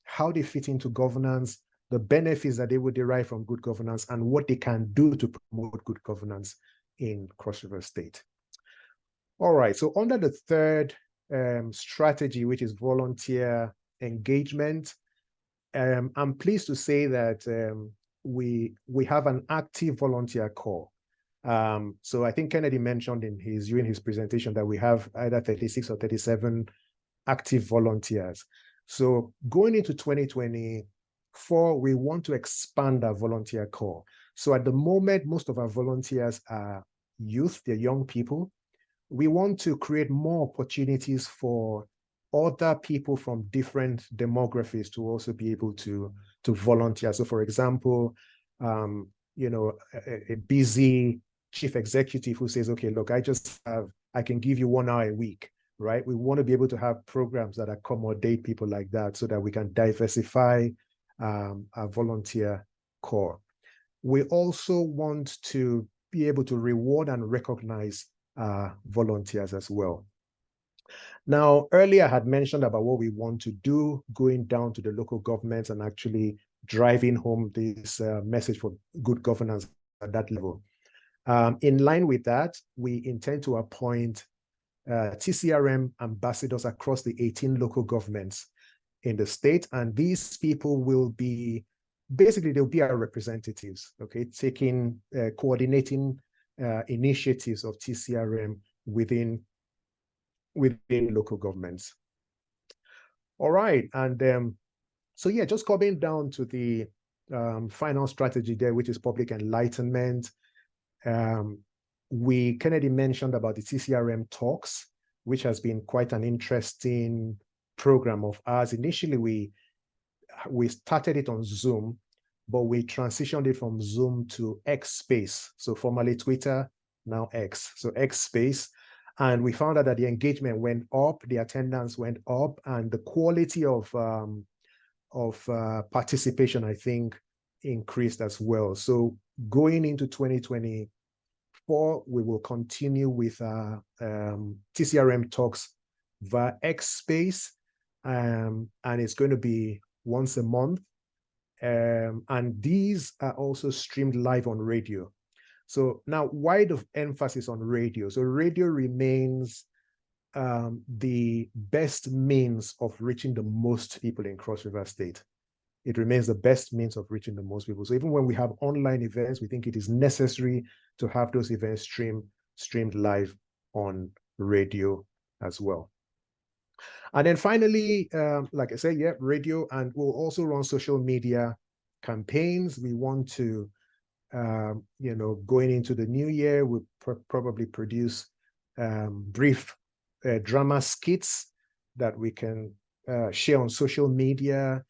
how they fit into governance, the benefits that they would derive from good governance, and what they can do to promote good governance in Cross River State. All right, so under the third strategy, which is volunteer engagement, I'm pleased to say that we have an active volunteer corps. So I think Kennedy mentioned during his presentation that we have either 36 or 37 active volunteers. So going into 2024, we want to expand our volunteer corps. So at the moment, most of our volunteers are youth, they're young people. We want to create more opportunities for other people from different demographics to also be able to volunteer. So for example, a busy chief executive who says, okay, look, I can give you 1 hour a week, right? We want to be able to have programs that accommodate people like that so that we can diversify our volunteer corps. We also want to be able to reward and recognize volunteers as well. Now, earlier I had mentioned about what we want to do, going down to the local governments and actually driving home this message for good governance at that level. In line with that, we intend to appoint TCRM ambassadors across the 18 local governments in the state. And these people will be, basically, they'll be our representatives, okay, coordinating initiatives of TCRM within local governments. All right, and so yeah, just coming down to the final strategy there, which is public enlightenment. Kennedy mentioned about the TCRM talks, which has been quite an interesting program of ours. Initially, we started it on Zoom, but we transitioned it from Zoom to X Space. So formerly Twitter, now X. So X Space. And we found out that the engagement went up, the attendance went up, and the quality of participation, I think, increased as well. So going into 2024, 2024, we will continue with TCRM Talks via X Space, and it's going to be once a month. And these are also streamed live on radio. So now, why the emphasis on radio? So radio remains the best means of reaching the most people in Cross River State. It remains the best means of reaching the most people. So even when we have online events, we think it is necessary to have those events streamed live on radio as well. And then finally, like I said, yeah, radio, and we'll also run social media campaigns. We want to, going into the new year, we'll probably produce brief drama skits that we can share on social media.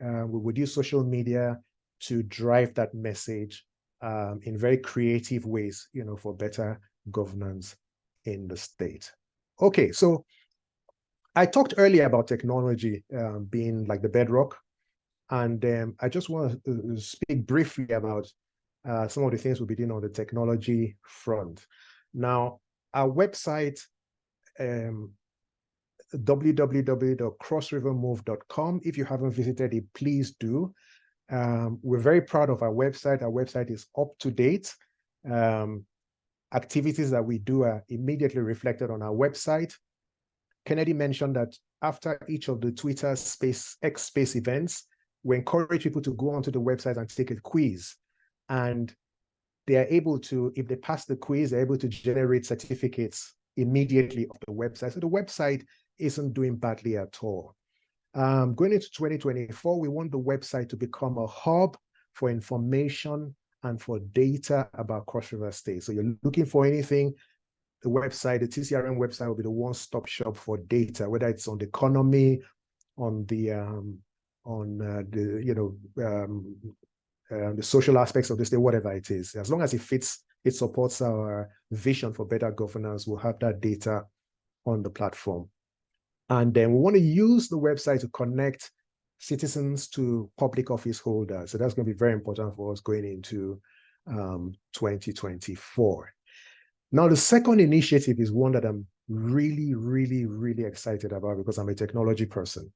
We would use social media to drive that message in very creative ways, for better governance in the state. Okay, so I talked earlier about technology being like the bedrock, and I just want to speak briefly about some of the things we'll be doing on the technology front. Now, our website, www.crossrivermove.com. If you haven't visited it, please do. We're very proud of our website. Our website is up to date. Activities that we do are immediately reflected on our website. Kennedy mentioned that after each of the Twitter Space, X Space events, we encourage people to go onto the website and take a quiz. And they are able to, if they pass the quiz, they're able to generate certificates immediately off the website. So the website isn't doing badly at all. Going into 2024, we want the website to become a hub for information and for data about Cross River State. So you're looking for anything, the website, the TCRM website will be the one-stop shop for data, whether it's on the economy, on the social aspects of the state, whatever it is. As long as it supports our vision for better governance, we'll have that data on the platform. And then we want to use the website to connect citizens to public office holders. So that's going to be very important for us going into 2024. Now, the second initiative is one that I'm really, really, really excited about because I'm a technology person.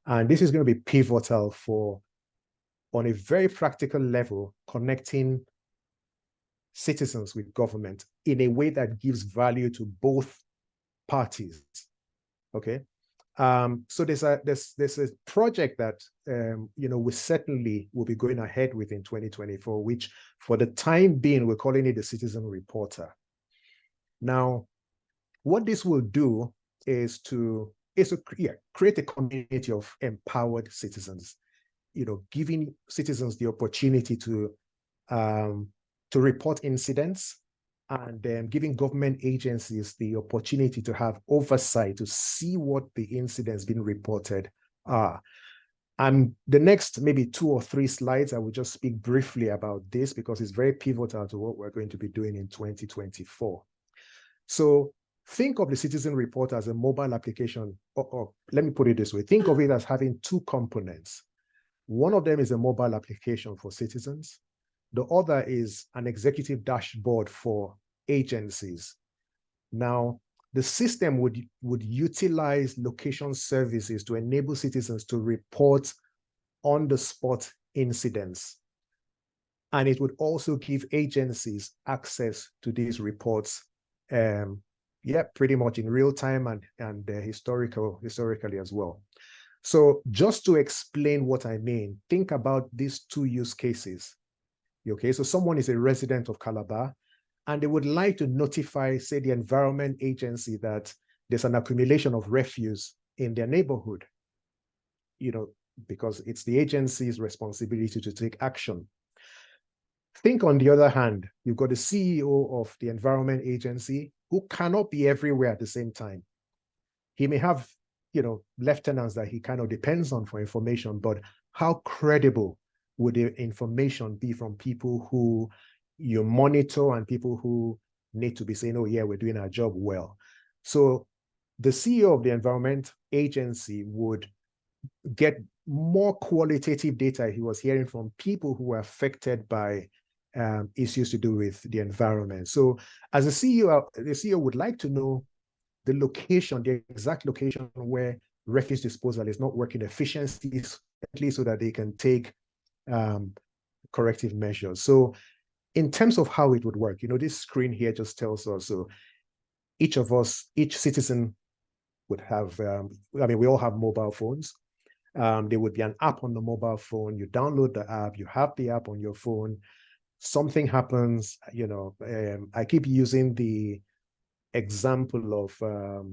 And this is going to be pivotal for, on a very practical level, connecting citizens with government in a way that gives value to both parties. Okay. So there's a project that we certainly will be going ahead with in 2024, which for the time being, we're calling it the Citizen Reporter. Now, what this will do is to create a community of empowered citizens, giving citizens the opportunity to report incidents, and giving government agencies the opportunity to have oversight to see what the incidents being reported are. And the next maybe 2 or 3 slides, I will just speak briefly about this because it's very pivotal to what we're going to be doing in 2024. So think of the Citizen Report as a mobile application, or let me put it this way, think of it as having 2 components. One of them is a mobile application for citizens. The other is an executive dashboard for agencies. Now, the system would utilize location services to enable citizens to report on-the-spot incidents. And it would also give agencies access to these reports, pretty much in real time and historically as well. So just to explain what I mean, think about these 2 use cases. Okay, so someone is a resident of Calabar and they would like to notify, say, the Environment Agency that there's an accumulation of refuse in their neighborhood, because it's the agency's responsibility to take action. Think, on the other hand, you've got the CEO of the Environment Agency who cannot be everywhere at the same time. He may have, lieutenants that he kind of depends on for information, but how credible would the information be from people who you monitor and people who need to be saying, oh yeah, we're doing our job well? So the CEO of the Environment Agency would get more qualitative data he was hearing from people who were affected by issues to do with the environment. So as a CEO, the CEO would like to know the location, the exact location where refuse disposal is not working efficiently, so that they can take corrective measures. So in terms of how it would work, this screen here just tells us, so each of us, each citizen would have, we all have mobile phones. There would be an app on the mobile phone. You download the app, you have the app on your phone. Something happens, I keep using the example of,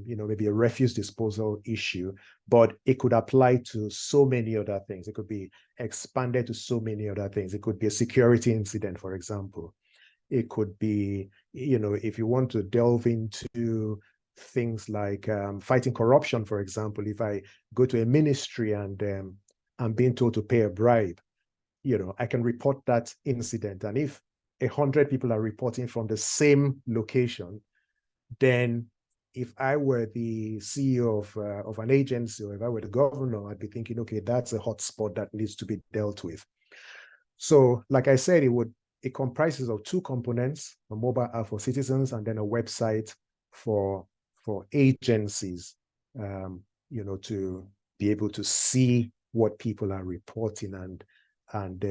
maybe a refuse disposal issue, but it could apply to so many other things. It could be expanded to so many other things. It could be a security incident, for example. It could be, if you want to delve into things like fighting corruption, for example, if I go to a ministry and I'm being told to pay a bribe, I can report that incident. And if 100 people are reporting from the same location, then if I were the CEO of an agency, or if I were the governor, I'd be thinking, okay, that's a hotspot that needs to be dealt with. So like I said, it comprises of two components: a mobile app for citizens and then a website for agencies, to be able to see what people are reporting and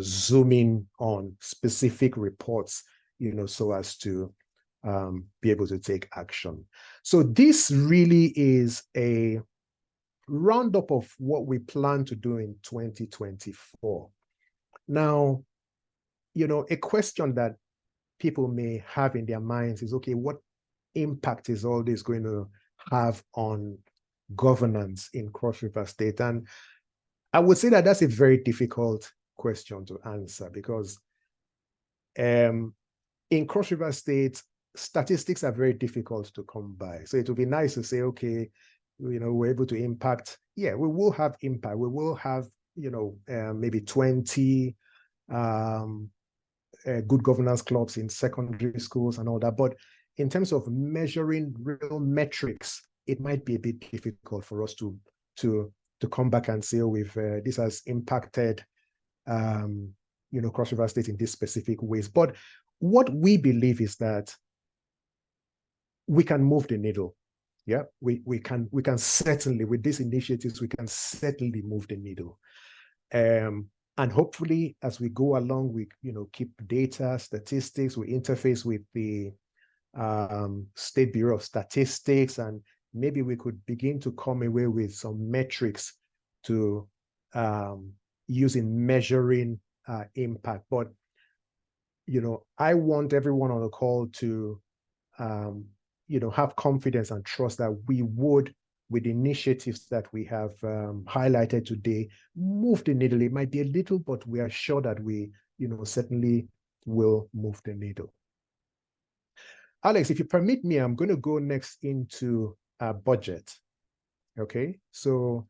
zoom in on specific reports, so as to be able to take action. So this really is a roundup of what we plan to do in 2024. Now, a question that people may have in their minds is, okay, what impact is all this going to have on governance in Cross River State? And I would say that that's a very difficult question to answer, because in Cross River State, statistics are very difficult to come by. So it would be nice to say, okay, we're able to impact. Yeah, we will have impact. We will have, maybe 20 good governance clubs in secondary schools and all that. But in terms of measuring real metrics, it might be a bit difficult for us to come back and say, oh, this has impacted Cross River State in these specific ways. But what we believe is that we can move the needle. Yeah, we can certainly, with these initiatives, we can certainly move the needle. And hopefully, as we go along, we keep data, statistics, we interface with the State Bureau of Statistics, and maybe we could begin to come away with some metrics to use in measuring impact. But I want everyone on the call to have confidence and trust that we would, with initiatives that we have highlighted today, move the needle. It might be a little, but we are sure that we, certainly will move the needle. Alex, if you permit me, I'm going to go next into budget. Okay, so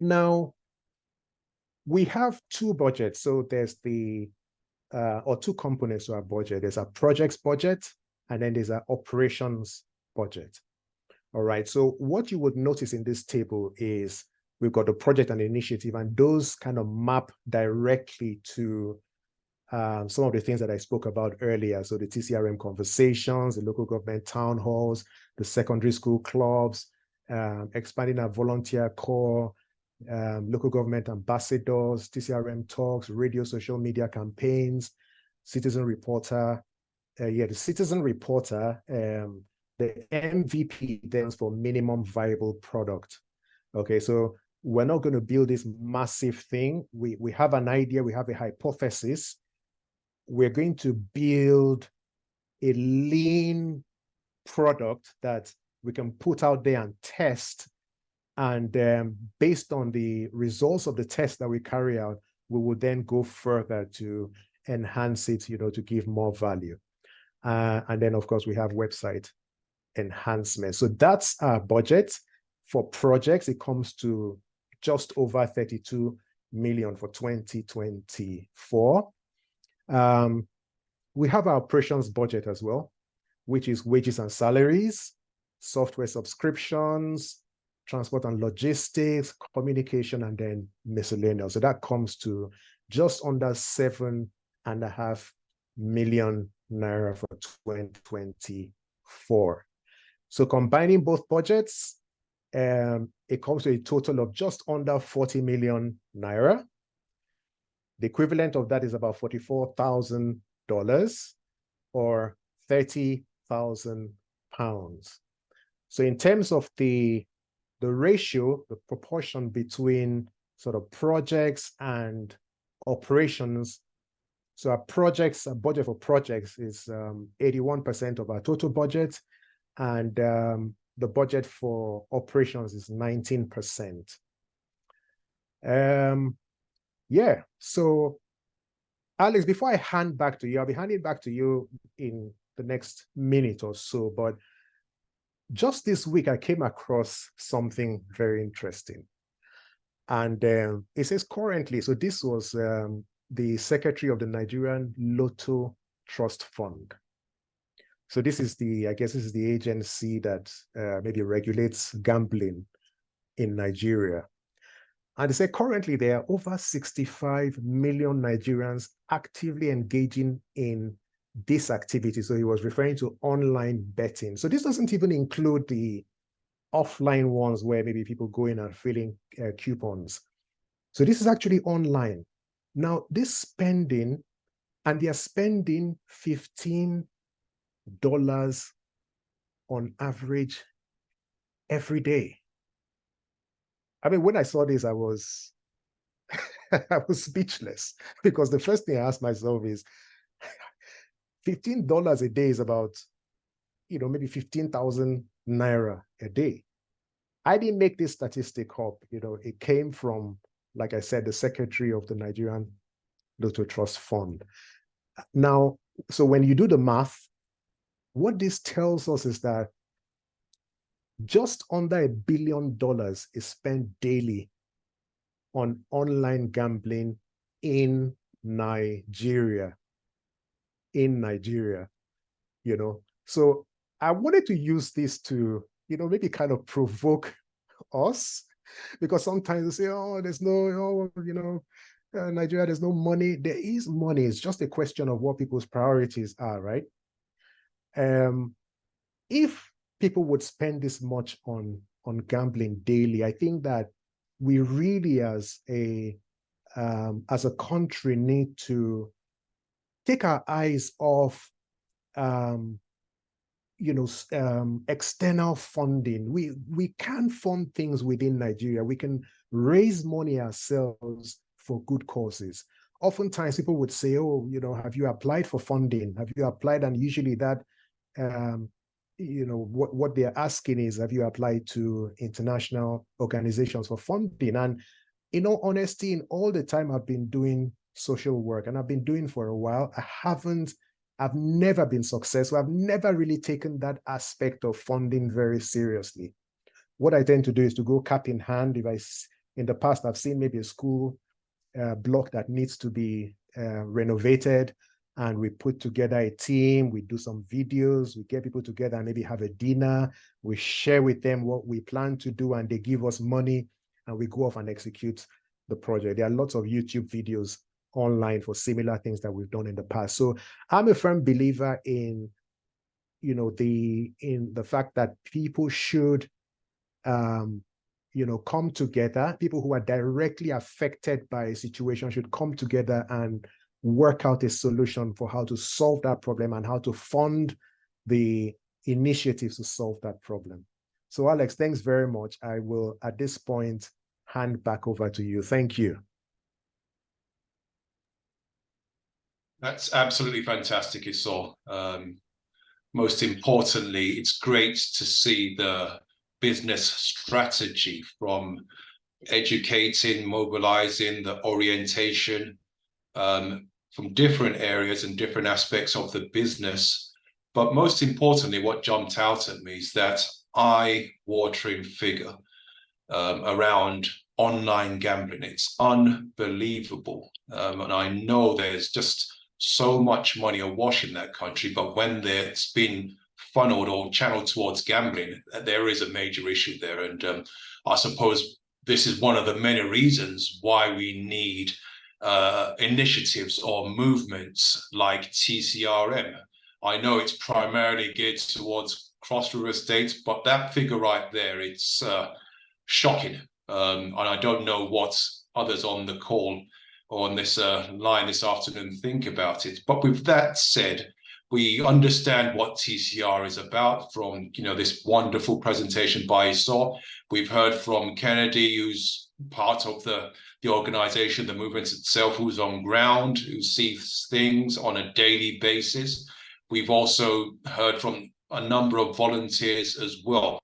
now we have two budgets. So there's or two components to our budget. There's a projects budget, and then there's an operations budget. All right, so what you would notice in this table is we've got the project and initiative, and those kind of map directly to some of the things that I spoke about earlier. So the TCRM conversations, the local government town halls, the secondary school clubs, expanding our volunteer corps, local government ambassadors, TCRM talks, radio, social media campaigns, citizen reporter. The citizen reporter, the MVP stands for minimum viable product. Okay, so we're not going to build this massive thing. We have an idea, we have a hypothesis. We're going to build a lean product that we can put out there and test. And based on the results of the test that we carry out, we will then go further to enhance it, to give more value. And then, of course, we have website enhancement. So that's our budget. For projects, it comes to just over 32 million for 2024. We have our operations budget as well, which is wages and salaries, software subscriptions, transport and logistics, communication, and then miscellaneous. So that comes to just under 7.5 million naira for 2024. So combining both budgets, it comes to a total of just under 40 million naira. The equivalent of that is about $44,000 or 30,000 pounds. So in terms of the ratio, the proportion between sort of projects and operations, so our budget for projects is 81% of our total budget, and the budget for operations is 19%. Yeah, so Alex, before I hand back to you, I'll be handing back to you in the next minute or so, but just this week I came across something very interesting. And it says currently, so this was the secretary of the Nigerian Lotto Trust Fund. So this is I guess this is the agency that maybe regulates gambling in Nigeria. And they say currently there are over 65 million Nigerians actively engaging in this activity. So he was referring to online betting. So this doesn't even include the offline ones where maybe people go in and filling coupons. So this is actually online. Now this spending, and they are spending $15 on average every day. I mean, when I saw this, I was I was speechless, because the first thing I asked myself is $15 a day is about, maybe 15,000 naira a day. I didn't make this statistic up, it came from, like I said, the secretary of the Nigerian Lotto Trust Fund. Now, so when you do the math, what this tells us is that just under $1 billion is spent daily on online gambling in Nigeria. So I wanted to use this to, maybe kind of provoke us, because sometimes they say, oh, there's no, Nigeria, there's no money. There is money. It's just a question of what people's priorities are, right? If people would spend this much on gambling daily, I think that we really, as a country, need to take our eyes off external funding. We can fund things within Nigeria. We can raise money ourselves for good causes. Oftentimes people would say, oh, have you applied for funding? Have you applied? And usually that, what they're asking is, have you applied to international organizations for funding? And in all honesty, in all the time I've been doing social work, and I've been doing for a while, I've never been successful. I've never really taken that aspect of funding very seriously. What I tend to do is to go cap in hand. In the past, I've seen maybe a school block that needs to be renovated, and we put together a team, we do some videos, we get people together and maybe have a dinner, we share with them what we plan to do, and they give us money, and we go off and execute the project. There are lots of YouTube videos online for similar things that we've done in the past. So I'm a firm believer in, the fact that people should, come together. People who are directly affected by a situation should come together and work out a solution for how to solve that problem and how to fund the initiatives to solve that problem. So Alex, thanks very much. I will, at this point, hand back over to you. Thank you. That's absolutely fantastic, Isol. Most importantly, it's great to see the business strategy from educating, mobilizing, the orientation from different areas and different aspects of the business. But most importantly, what jumped out at me is that eye-watering figure around online gambling. It's unbelievable. And I know there's just so much money awash in that country, but when it's been funneled or channeled towards gambling, there is a major issue there. And I suppose this is one of the many reasons why we need initiatives or movements like TCRM. I know it's primarily geared towards Cross River states, but that figure right there, it's shocking. And I don't know what others on the call or on this line this afternoon think about it. But with that said, we understand what TCR is about from, this wonderful presentation by Esau. We've heard from Kennedy, who's part of the organization, the movement itself, who's on ground, who sees things on a daily basis. We've also heard from a number of volunteers as well.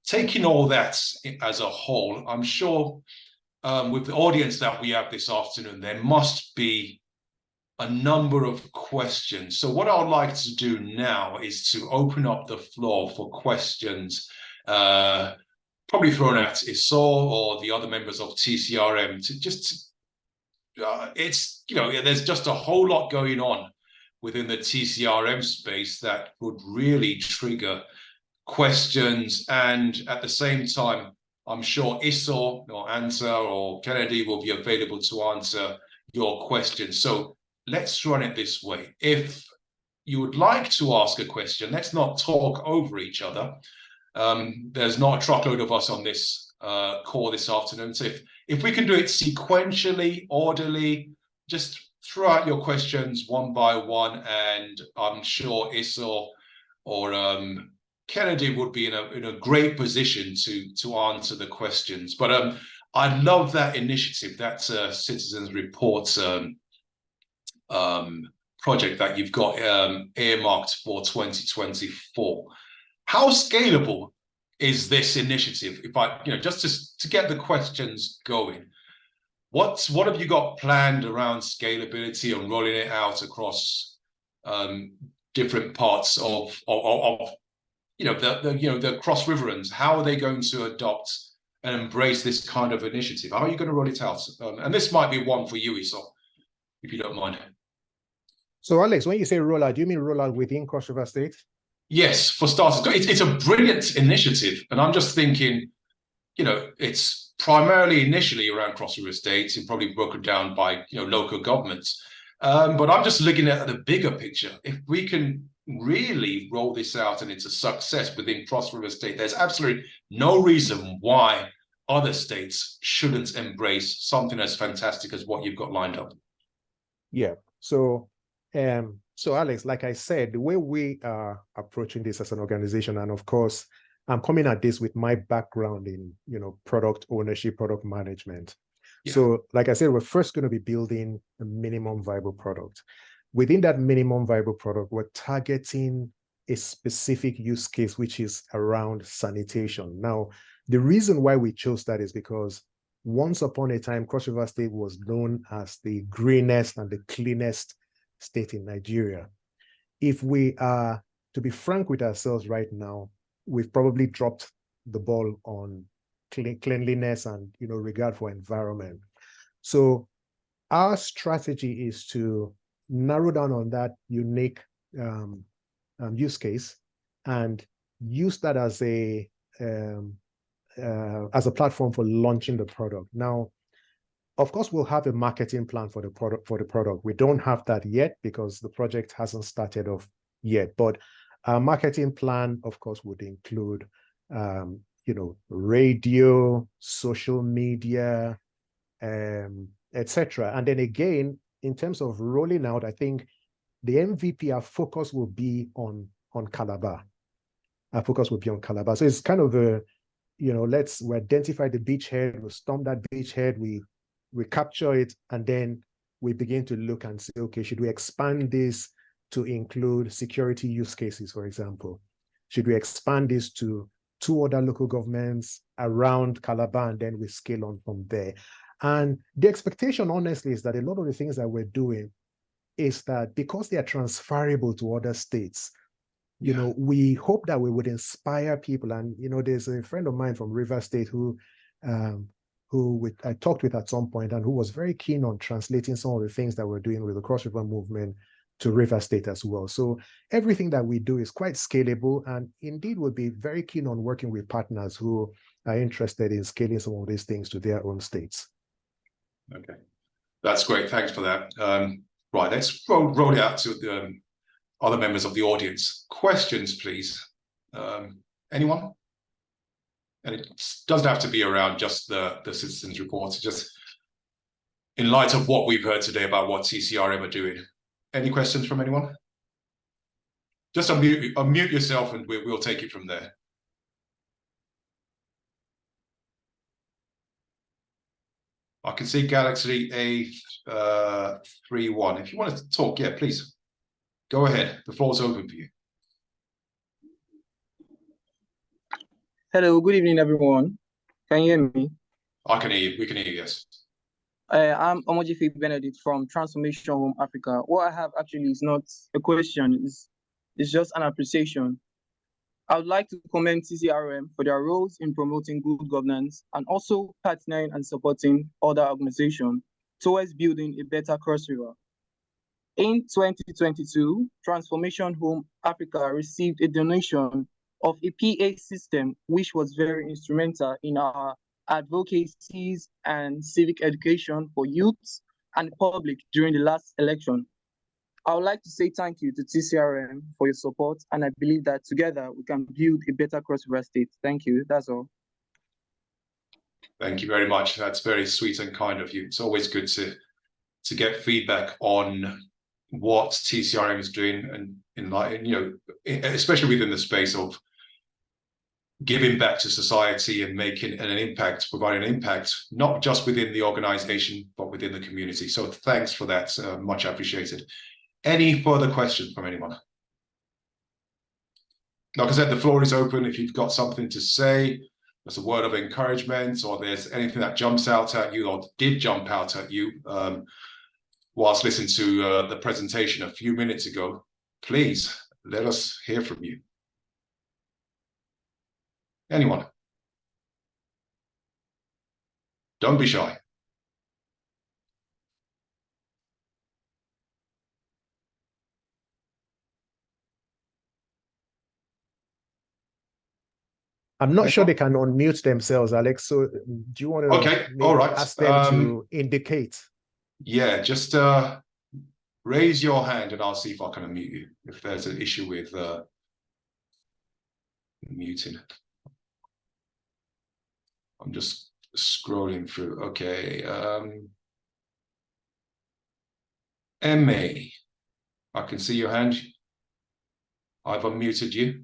Taking all that as a whole, I'm sure with the audience that we have this afternoon, there must be a number of questions. So what I'd like to do now is to open up the floor for questions, probably thrown at Esau or the other members of TCRM to just, there's just a whole lot going on within the TCRM space that would really trigger questions. And at the same time, I'm sure Esau or Answer or Kennedy will be available to answer your questions. So let's run it this way. If you would like to ask a question, let's not talk over each other. There's not a truckload of us on this call this afternoon. So if we can do it sequentially, orderly, just throw out your questions one by one, and I'm sure Esau or Kennedy would be in a great position to answer the questions. But I love that initiative, that Citizens Reports project that you've got earmarked for 2024. How scalable is this initiative? If I, just to get the questions going, what have you got planned around scalability and rolling it out across different parts of the Cross Riverans? How are they going to adopt and embrace this kind of initiative? How are you going to roll it out? And this might be one for you, Esau, if you don't mind. So, Alex, when you say rollout, do you mean rollout within Cross River State? Yes, for starters. It's a brilliant initiative. And I'm just thinking, it's primarily initially around Cross River State and probably broken down by, local governments. But I'm just looking at the bigger picture. If we can really roll this out and it's a success within Cross River State, there's absolutely no reason why other states shouldn't embrace something as fantastic as what you've got lined up. Yeah. So Alex, like I said, the way we are approaching this as an organization, and of course, I'm coming at this with my background in, product ownership, product management. Yeah. So like I said, we're first going to be building a minimum viable product. Within that minimum viable product, we're targeting a specific use case, which is around sanitation. Now, the reason why we chose that is because once upon a time, Cross River State was known as the greenest and the cleanest state in Nigeria. If we are to be frank with ourselves right now, we've probably dropped the ball on cleanliness and regard for environment. So our strategy is to narrow down on that unique use case and use that as a platform for launching the product. Now, of course, we'll have a marketing plan for the product. We don't have that yet because the project hasn't started off yet. But our marketing plan, of course, would include, radio, social media, etc. And then again, in terms of rolling out, I think the MVP, our focus will be on Calabar. Our focus will be on Calabar. So it's kind of a, we identify the beachhead, we storm that beachhead, we capture it, and then we begin to look and say, okay, should we expand this to include security use cases, for example? Should we expand this to 2 other local governments around Calabar, and then we scale on from there? And the expectation, honestly, is that a lot of the things that we're doing is that because they are transferable to other states, we hope that we would inspire people. And, there's a friend of mine from River State who I talked with at some point and who was very keen on translating some of the things that we're doing with the Cross River movement to River State as well. So everything that we do is quite scalable, and indeed would be very keen on working with partners who are interested in scaling some of these things to their own states. Okay. That's great. Thanks for that. Right, let's roll it out to the other members of the audience. Questions, please. Anyone? And it doesn't have to be around just the citizens' reports, just in light of what we've heard today about what TCRM are doing. Any questions from anyone? Just unmute yourself and we'll take it from there. I can see Galaxy A31. If you want to talk, yeah, please. Go ahead. The floor's open for you. Hello, good evening, everyone. Can you hear me? I can hear you. We can hear you, yes. I'm Omojife Benedict from Transformation Home Africa. What I have actually is not a question, it's just an appreciation. I would like to commend TCRM for their roles in promoting good governance and also partnering and supporting other organizations towards building a better Cross River. In 2022, Transformation Home Africa received a donation of a PA system, which was very instrumental in our advocacies and civic education for youths and public during the last election. I would like to say thank you to TCRM for your support, and I believe that together we can build a better Cross River State. Thank you. That's all. Thank you very much. That's very sweet and kind of you. It's always good to get feedback on what TCRM is doing, and especially within the space of giving back to society and making an impact, providing an impact, not just within the organization, but within the community. So thanks for that. Much appreciated. Any further questions from anyone? Like I said, the floor is open. If you've got something to say, there's a word of encouragement, or there's anything that jumps out at you or did jump out at you whilst listening to the presentation a few minutes ago, please let us hear from you. Anyone? Don't be shy. I'm not sure they can unmute themselves, Alex. So do you want to ask them to indicate? Yeah, just raise your hand and I'll see if I can unmute you, if there's an issue with muting. I'm just scrolling through. Okay. MA, I can see your hand. I've unmuted you.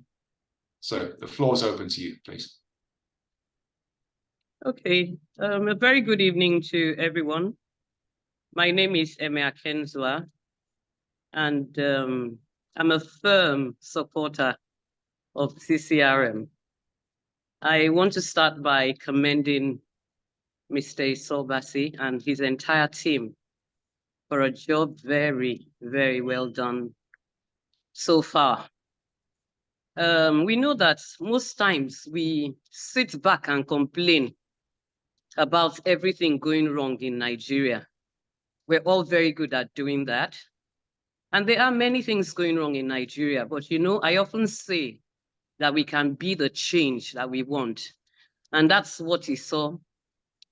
So the floor's open to you, please. Okay. A very good evening to everyone. My name is Emma Kenzla, and I'm a firm supporter of TCRM. I want to start by commending Mr. Isobasi and his entire team for a job very, very well done so far. We know that most times we sit back and complain about everything going wrong in Nigeria. We're all very good at doing that. And there are many things going wrong in Nigeria, but I often say that we can be the change that we want. And that's what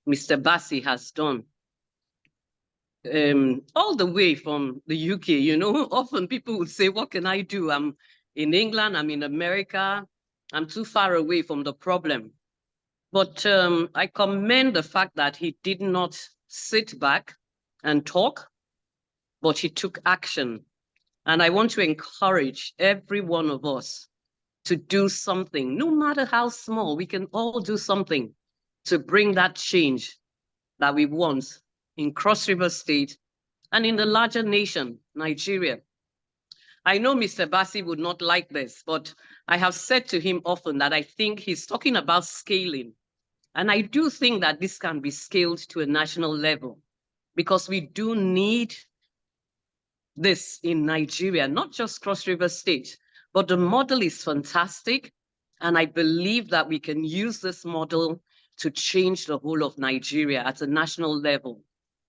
Mr. Bassi has done. All the way from the UK, often people would say, what can I do? I'm in England, I'm in America, I'm too far away from the problem. But I commend the fact that he did not sit back and talk, but he took action. And I want to encourage every one of us to do something, no matter how small. We can all do something to bring that change that we want in Cross River State and in the larger nation, Nigeria. I know Mr. Bassi would not like this, but I have said to him often that I think he's talking about scaling. And I do think that this can be scaled to a national level, because we do need this in Nigeria, not just Cross River State, but the model is fantastic. And I believe that we can use this model to change the whole of Nigeria at a national level.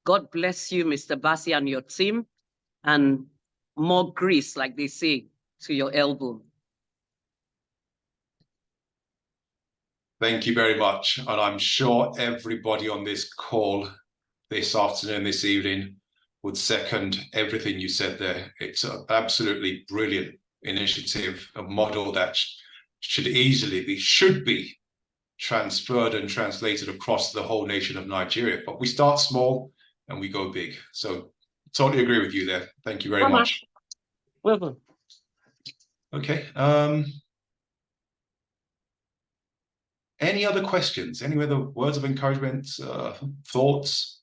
God bless you, Mr. Bassi, and your team, and more grease, like they say, to your elbow. Thank you very much. And I'm sure everybody on this call, this afternoon, this evening, would second everything you said there. It's an absolutely brilliant initiative, a model that should be transferred and translated across the whole nation of Nigeria. But we start small and we go big. So totally agree with you there. Thank you very much. Welcome. Okay. Any other questions? Any other words of encouragement, thoughts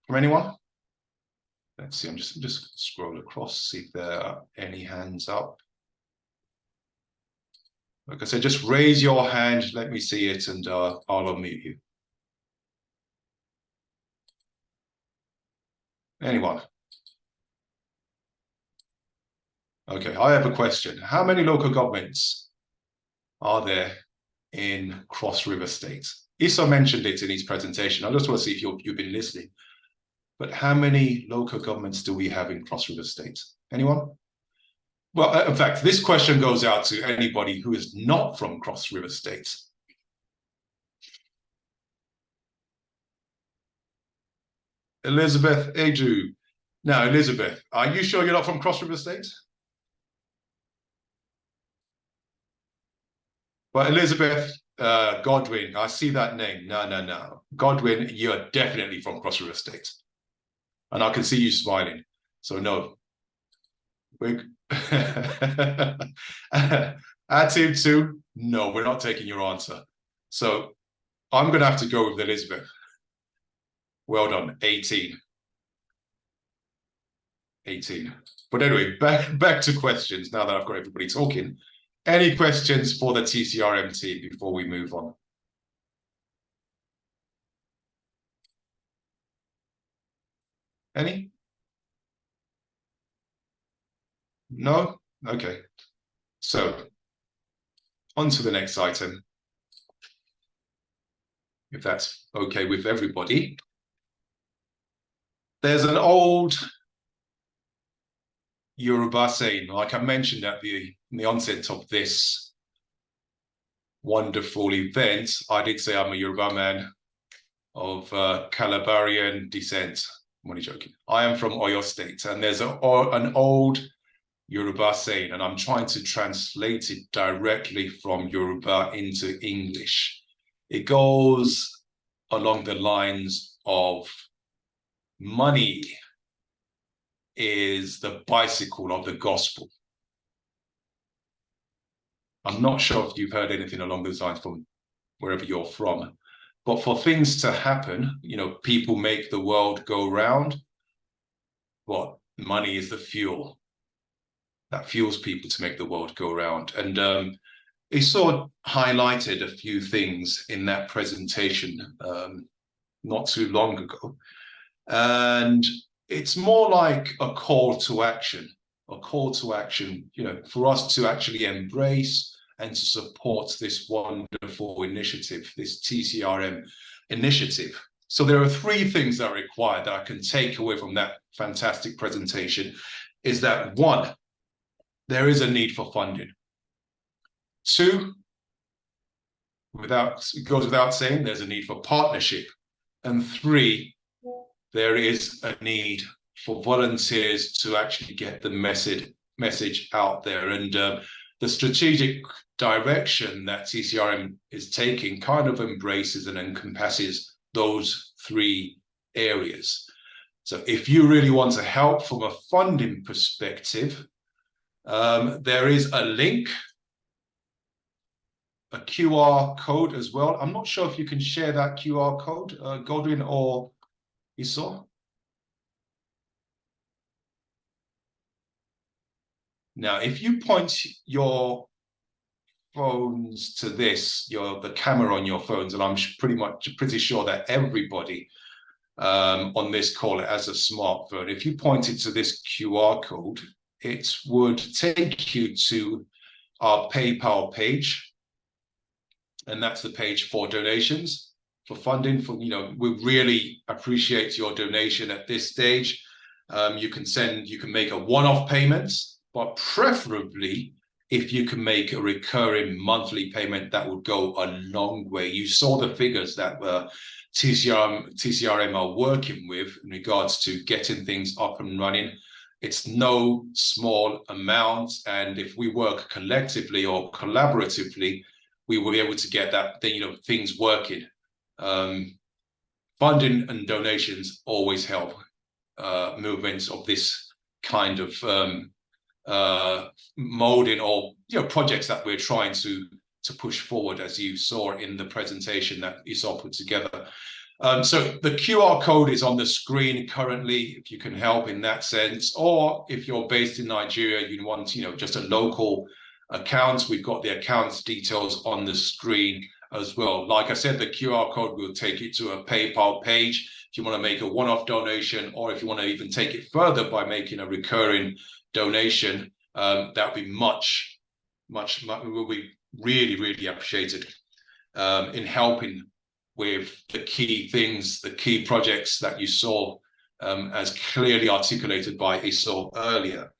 from anyone? Let's see, I'm just scroll across, see if there are any hands up. Like I said, just raise your hand, let me see it, and I'll unmute you. Anyone? Okay, I have a question. How many local governments are there in Cross River State? Issa mentioned it in his presentation. I just want to see if you've been listening. But how many local governments do we have in Cross River State? Anyone? Well, in fact, this question goes out to anybody who is not from Cross River State. Elizabeth Edu. Now, Elizabeth, are you sure you're not from Cross River State? But Elizabeth Godwin, I see that name. No. Godwin, you're definitely from Cross River State. And I can see you smiling. So no. Our team 2, no, we're not taking your answer. So I'm going to have to go with Elizabeth. Well done, 18. But anyway, back to questions now that I've got everybody talking. Any questions for the TCRM team before we move on? Any? No? Okay. So, on to the next item. If that's okay with everybody. There's an old Yoruba saying, like I mentioned at in the onset of this wonderful event, I did say I'm a Yoruba man of Calabarian descent. I'm only joking. I am from Oyo State, and there's an old Yoruba saying, and I'm trying to translate it directly from Yoruba into English. It goes along the lines of money is the bicycle of the gospel. I'm not sure if you've heard anything along those lines from wherever you're from, but for things to happen, you know, people make the world go round. What? Money is the fuel that fuels people to make the world go round. And he sort of highlighted a few things in that presentation not too long ago. And it's more like a call to action, you know, for us to actually embrace and to support this wonderful initiative, this TCRM initiative. So there are 3 things that are required that I can take away from that fantastic presentation. Is that 1, there is a need for funding. 2, it goes without saying, there's a need for partnership. And 3, there is a need for volunteers to actually get the message out there. And the strategic direction that TCRM is taking kind of embraces and encompasses those 3 areas. So if you really want to help from a funding perspective, there is a link, a QR code as well. I'm not sure if you can share that QR code, Godwin or Issa. Now, if you point your phones to this, the camera on your phones, and I'm pretty sure that everybody on this call has a smartphone. If you pointed to this QR code, it would take you to our PayPal page, and that's the page for donations, for funding. For, you know, we really appreciate your donation at this stage. You can make a one-off payment, but preferably if you can make a recurring monthly payment, that would go a long way. You saw the figures that were TCRM are working with in regards to getting things up and running. It's no small amount, and if we work collectively or collaboratively, we will be able to get that things working. Funding and donations always help movements of this kind of molding or projects that we're trying to push forward, as you saw in the presentation that Esau put together. So the QR code is on the screen currently, if you can help in that sense, or if you're based in Nigeria, you want just a local account, we've got the account details on the screen as well. Like I said, the QR code will take you to a PayPal page if you want to make a one-off donation, or if you want to even take it further by making a recurring donation, that would be much will be really appreciated in helping with the key things, the key projects that you saw as clearly articulated by Esau earlier.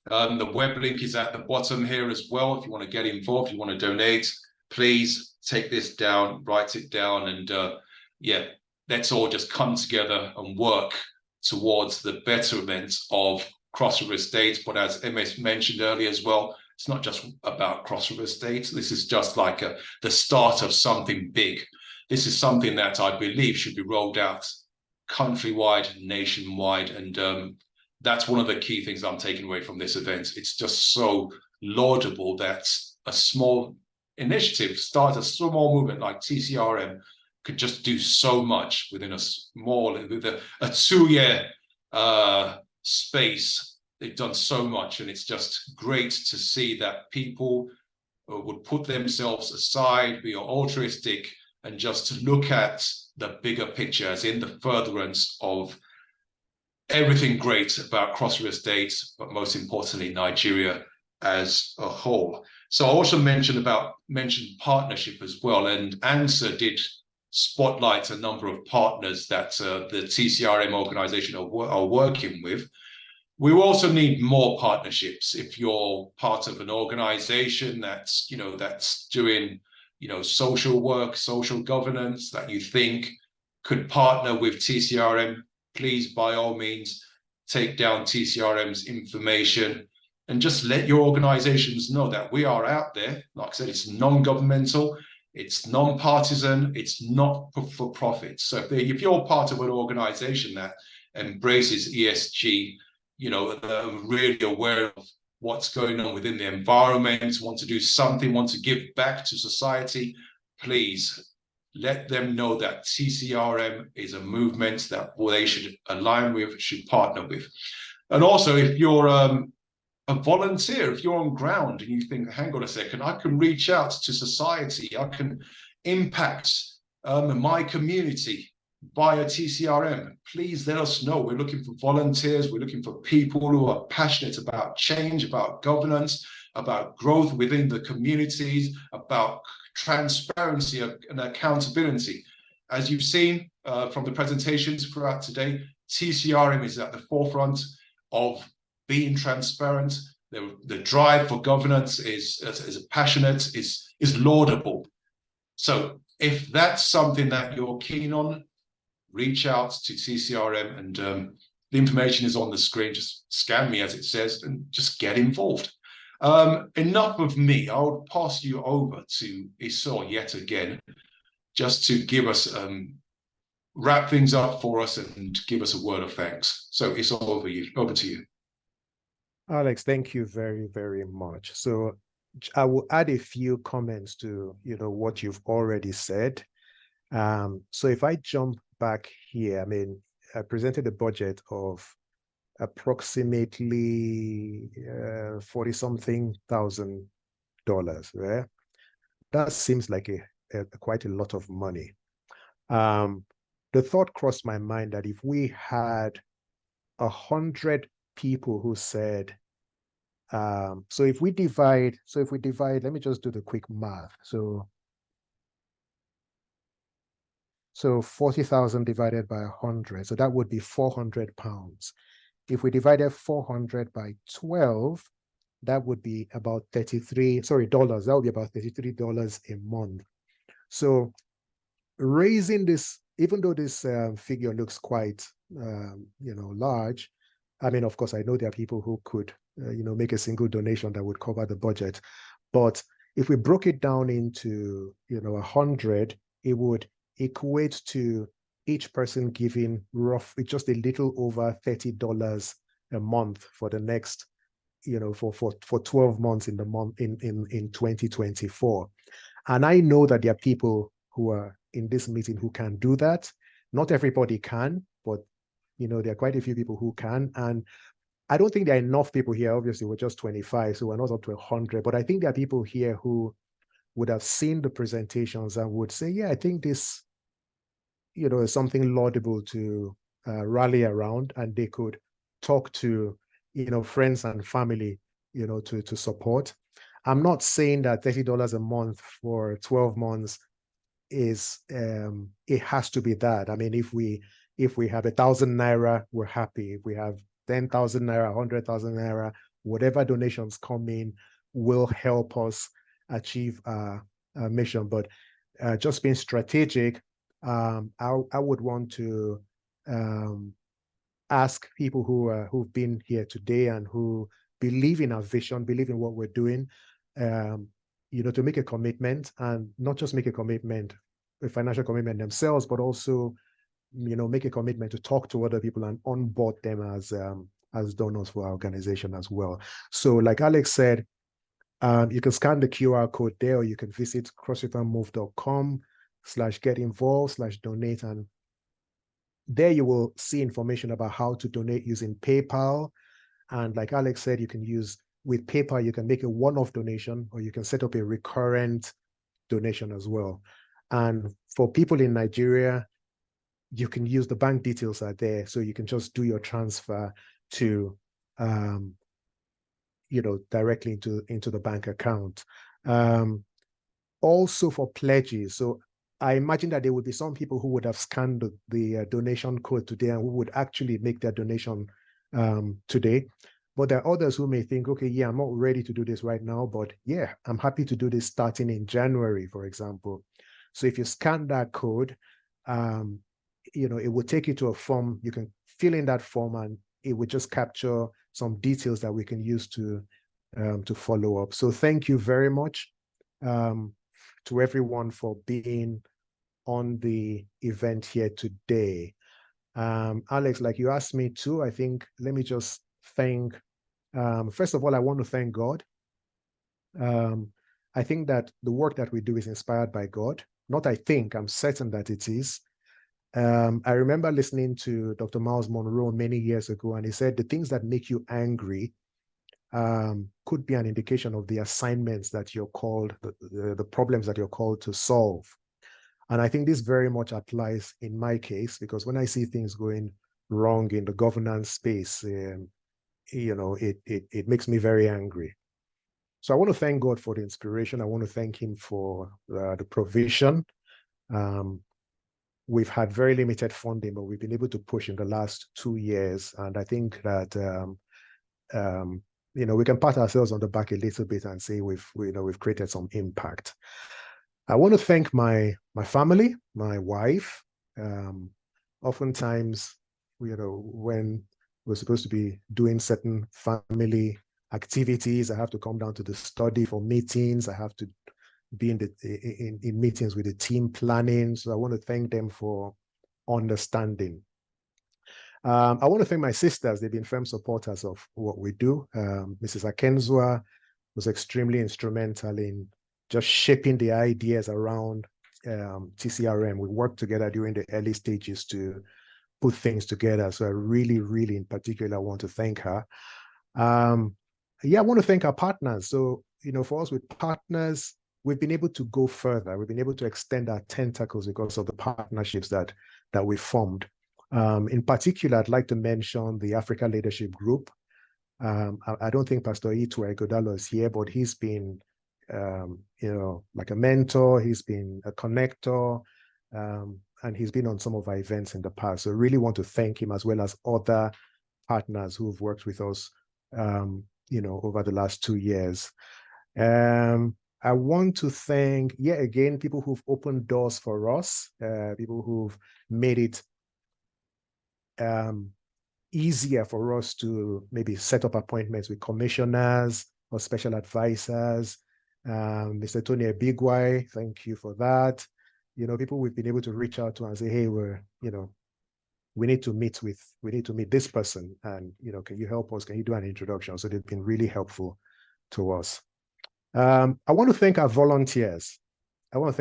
The web link is at the bottom here as well. If you want to get involved, you want to donate, please take this down, write it down, and let's all just come together and work towards the betterment of Cross River State. But as MS mentioned earlier as well, it's not just about Cross River State. This is just like the start of something big. This is something that I believe should be rolled out countrywide, nationwide, and that's one of the key things I'm taking away from this event. It's just so laudable that a small initiative, start a small movement like TCRM, could just do so much within a 2-year space. They've done so much, and it's just great to see that people would put themselves aside, be altruistic, and just look at the bigger picture, as in the furtherance of everything great about Cross River State, but most importantly, Nigeria as a whole. So I also mentioned partnership as well, and ANSA did spotlight a number of partners that the TCRM organization are working with. We also need more partnerships. If you're part of an organization that's doing social work, social governance, that you think could partner with TCRM, please, by all means, take down TCRM's information and just let your organizations know that we are out there. Like I said, it's non-governmental, it's non-partisan, it's not for profit. So if you're part of an organization that embraces ESG, really aware of what's going on within the environment, want to do something, want to give back to society, please let them know that TCRM is a movement that they should align with, should partner with. And also, if you're a volunteer, if you're on ground and you think, hang on a second, I can reach out to society, I can impact my community via TCRM, please let us know. We're looking for volunteers, we're looking for people who are passionate about change, about governance, about growth within the communities, about transparency and accountability. As you've seen from the presentations throughout today, TCRM is at the forefront of being transparent. The drive for governance is passionate, is laudable. So if that's something that you're keen on, reach out to TCRM, and the information is on the screen. Just scan me, as it says, and just get involved. Enough of me. I'll pass you over to Esau yet again, just to give us wrap things up for us and give us a word of thanks. So Esau, over to you. Alex, thank you very, very much. So I will add a few comments to what you've already said. So if I jump back here, I presented a budget of approximately $40-something thousand, right? That seems like quite a lot of money. The thought crossed my mind that if we had 100 people who said, so if we divide, let me just do the quick math. So 40,000 divided by 100, so that would be 400 pounds. If we divided 400 by 12, that would be about dollars. That would be about $33 a month. So raising this even though this figure looks quite, large, I mean, of course, I know there are people who could, make a single donation that would cover the budget. But if we broke it down into, 100, it would equate to each person giving roughly just a little over $30 a month for the next, for 12 months in 2024. And I know that there are people who are in this meeting who can do that. Not everybody can, but there are quite a few people who can. And I don't think there are enough people here. Obviously, we're just 25, so we're not up to 100. But I think there are people here who would have seen the presentations and would say, yeah, I think this, is something laudable to rally around, and they could talk to, friends and family, to support. I'm not saying that $30 a month for 12 months is, it has to be that. I mean, if we have 1,000 naira, we're happy. If we have 10,000 naira, 100,000 naira, whatever donations come in will help us achieve our mission. But just being strategic, I would want to ask people who've been here today and who believe in our vision, believe in what we're doing, to make a commitment, and not just make a commitment, a financial commitment themselves, but also, make a commitment to talk to other people and onboard them as donors for our organization as well. So like Alex said, you can scan the QR code there, or you can visit crossrivermove.com/get-involved/donate, and there you will see information about how to donate using PayPal. And like Alex said, you can use, with PayPal, you can make a one-off donation, or you can set up a recurrent donation as well. And for people in Nigeria, you can use, the bank details are there, so you can just do your transfer to, directly into the bank account. Also for pledges, so I imagine that there would be some people who would have scanned the donation code today and who would actually make their donation today. But there are others who may think, okay, yeah, I'm not ready to do this right now, but yeah, I'm happy to do this starting in January, for example. So if you scan that code, it will take you to a form. You can fill in that form, and it would just capture some details that we can use to follow up. So thank you very much to everyone for being on the event here today. Alex, like you asked me to, I think, let me just thank, first of all, I want to thank God. I think that the work that we do is inspired by God. Not I think, I'm certain that it is. I remember listening to Dr. Miles Monroe many years ago, and he said the things that make you angry could be an indication of the assignments that you're called, the problems that you're called to solve. And I think this very much applies in my case, because when I see things going wrong in the governance space, it makes me very angry. So I want to thank God for the inspiration. I want to thank him for the provision. We've had very limited funding, but we've been able to push in the last 2 years. And I think that, we can pat ourselves on the back a little bit and say we've created some impact. I want to thank my family, my wife. Oftentimes, when we're supposed to be doing certain family activities, I have to come down to the study for meetings. I have to be in meetings with the team planning. So I want to thank them for understanding. I want to thank my sisters. They've been firm supporters of what we do. Mrs. Akenzwa was extremely instrumental in just shaping the ideas around TCRM. We worked together during the early stages to put things together. So I really, really, in particular, want to thank her. I want to thank our partners. So, for us with partners, we've been able to go further. We've been able to extend our tentacles because of the partnerships that we formed. In particular, I'd like to mention the Africa Leadership Group. I don't think Pastor Itu Egodalo is here, but he's been, like a mentor. He's been a connector, and he's been on some of our events in the past. So I really want to thank him, as well as other partners who've worked with us, over the last 2 years. I want to thank, yet again, people who've opened doors for us, people who've made it easier for us to maybe set up appointments with commissioners or special advisors. Mr. Tony Ebigwai, thank you for that. People we've been able to reach out to and say, hey, we need to meet this person, and can you help us? Can you do an introduction? So they've been really helpful to us. I want to thank our volunteers. Our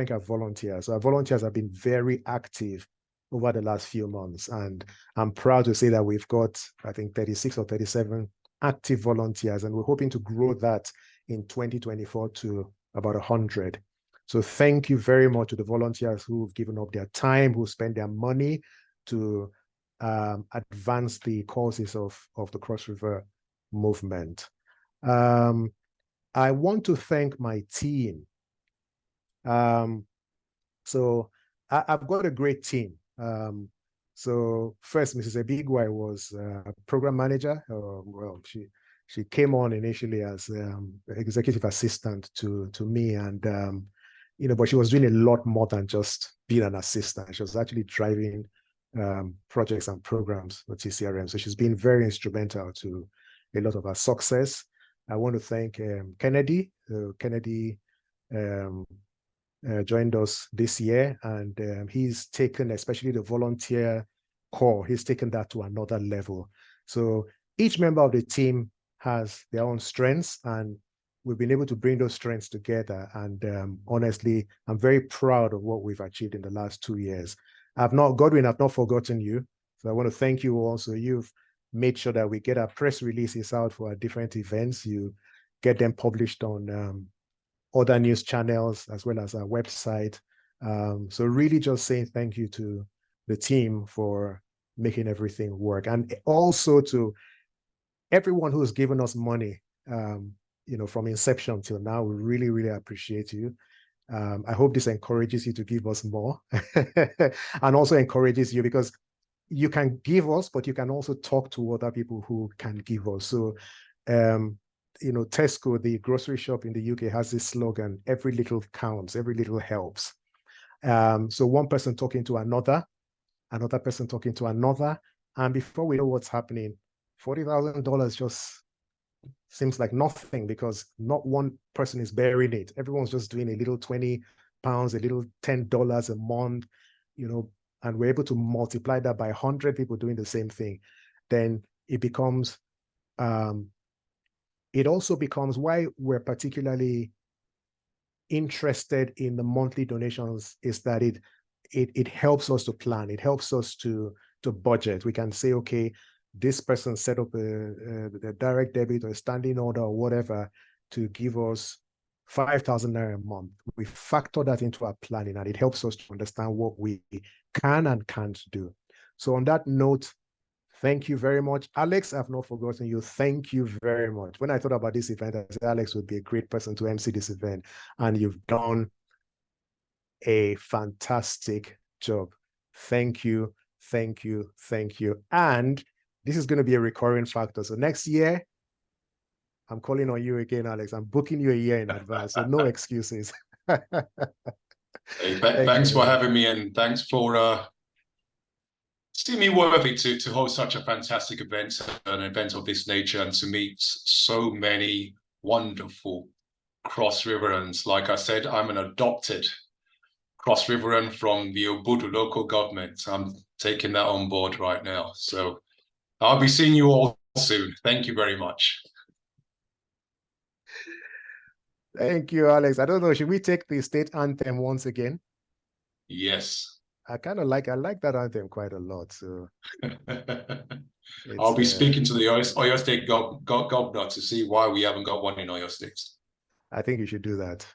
volunteers have been very active over the last few months, and I'm proud to say that we've got, I think, 36 or 37 active volunteers, and we're hoping to grow that in 2024 to about 100. So thank you very much to the volunteers who've given up their time, who spend their money to advance the causes of the Cross River movement. I want to thank my team. So I've got a great team. So first, Mrs. Ebigwai was a program manager. Well, she came on initially as executive assistant to me, and but she was doing a lot more than just being an assistant. She was actually driving projects and programs for TCRM. So she's been very instrumental to a lot of our success. I want to thank Kennedy. Kennedy joined us this year, and he's taken, especially the volunteer core, he's taken that to another level. So each member of the team has their own strengths, and we've been able to bring those strengths together. And honestly, I'm very proud of what we've achieved in the last 2 years. Godwin, I've not forgotten you. So I want to thank you also. You've made sure that we get our press releases out for our different events. You get them published on other news channels as well as our website. So really just saying thank you to the team for making everything work. And also to everyone who's given us money, from inception till now. We really, really appreciate you. I hope this encourages you to give us more and also encourages you, because you can give us, but you can also talk to other people who can give us. So, Tesco, the grocery shop in the UK, has this slogan: every little counts, every little helps. So one person talking to another person talking to another, and before we know what's happening, $40,000 just seems like nothing, because not one person is bearing it. Everyone's just doing a little 20 pounds, a little $10 a month, and we're able to multiply that by 100 people doing the same thing. Then it becomes, it also becomes why we're particularly interested in the monthly donations, is that it helps us to plan. It helps us to budget. We can say, okay, this person set up a direct debit or a standing order or whatever to give us 5,000 naira a month. We factor that into our planning, and it helps us to understand what we can and can't do. So on that note, thank you very much. Alex, I've not forgotten you. Thank you very much. When I thought about this event, I said Alex would be a great person to MC this event, and you've done a fantastic job. Thank you, thank you, thank you. And this is going to be a recurring factor. So next year, I'm calling on you again, Alex. I'm booking you a year in advance, so no excuses. Hey, thanks for having me, and thanks for seeing me worthy to host such a fantastic event, an event of this nature, and to meet so many wonderful Cross Riverans. Like I said, I'm an adopted Cross Riveran from the Obudu local government. I'm taking that on board right now. So I'll be seeing you all soon. Thank you very much. Thank you, Alex. I don't know, should we take the state anthem once again? Yes. I like that anthem quite a lot. So I'll be speaking to the Oyo State governor to see why we haven't got one in Oyo State. I think you should do that.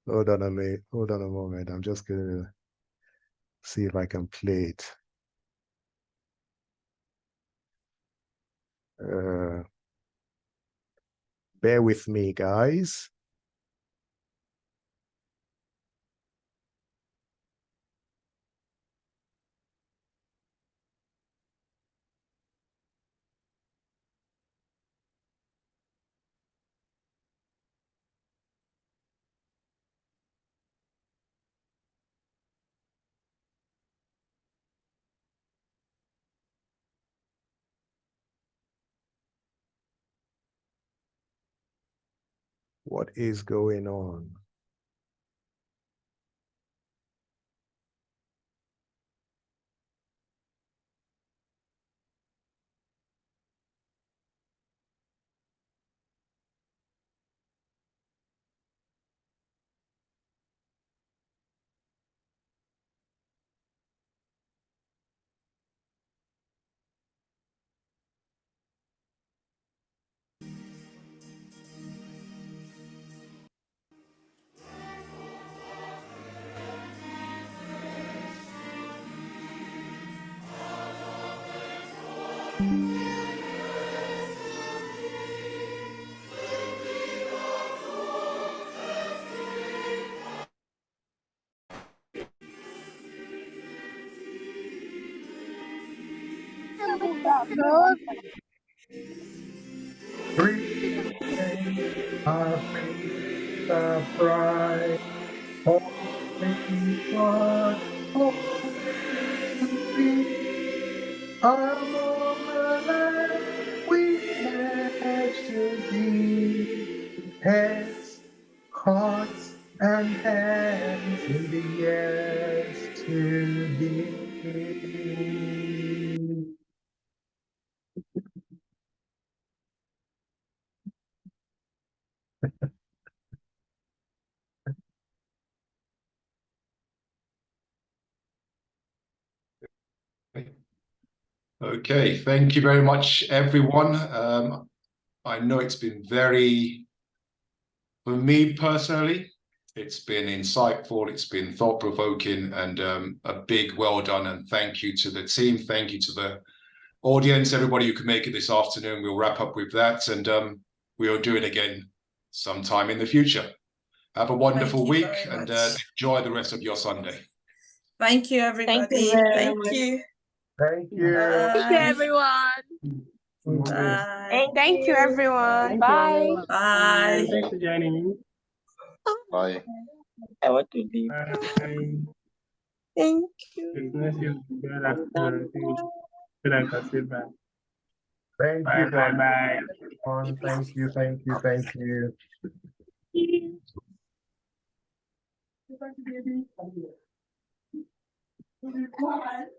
Hold on a moment. I'm just gonna see if I can play it. Bear with me, guys. What is going on? Our faith, our pride, only God, only to thee, among the land we pledge to thee, heads, hearts, and hands in the yes to thee. Okay, thank you very much, everyone. I know it's been for me personally, it's been insightful, it's been thought-provoking, and a big well done and thank you to the team. Thank you to the audience, everybody who could make it this afternoon. We'll wrap up with that, and we'll do it again sometime in the future. Have a wonderful week and enjoy the rest of your Sunday. Thank you, everybody. Thank you. Thank you. Thank you, everyone. Bye. Thank you, everyone. Bye. Bye. Thanks for joining me. Bye. I want to leave. Thank you. It's nice to be there. I feel like I say bye. Thank Bye, you. bye, bye. Thank you. Thank you. Thank you.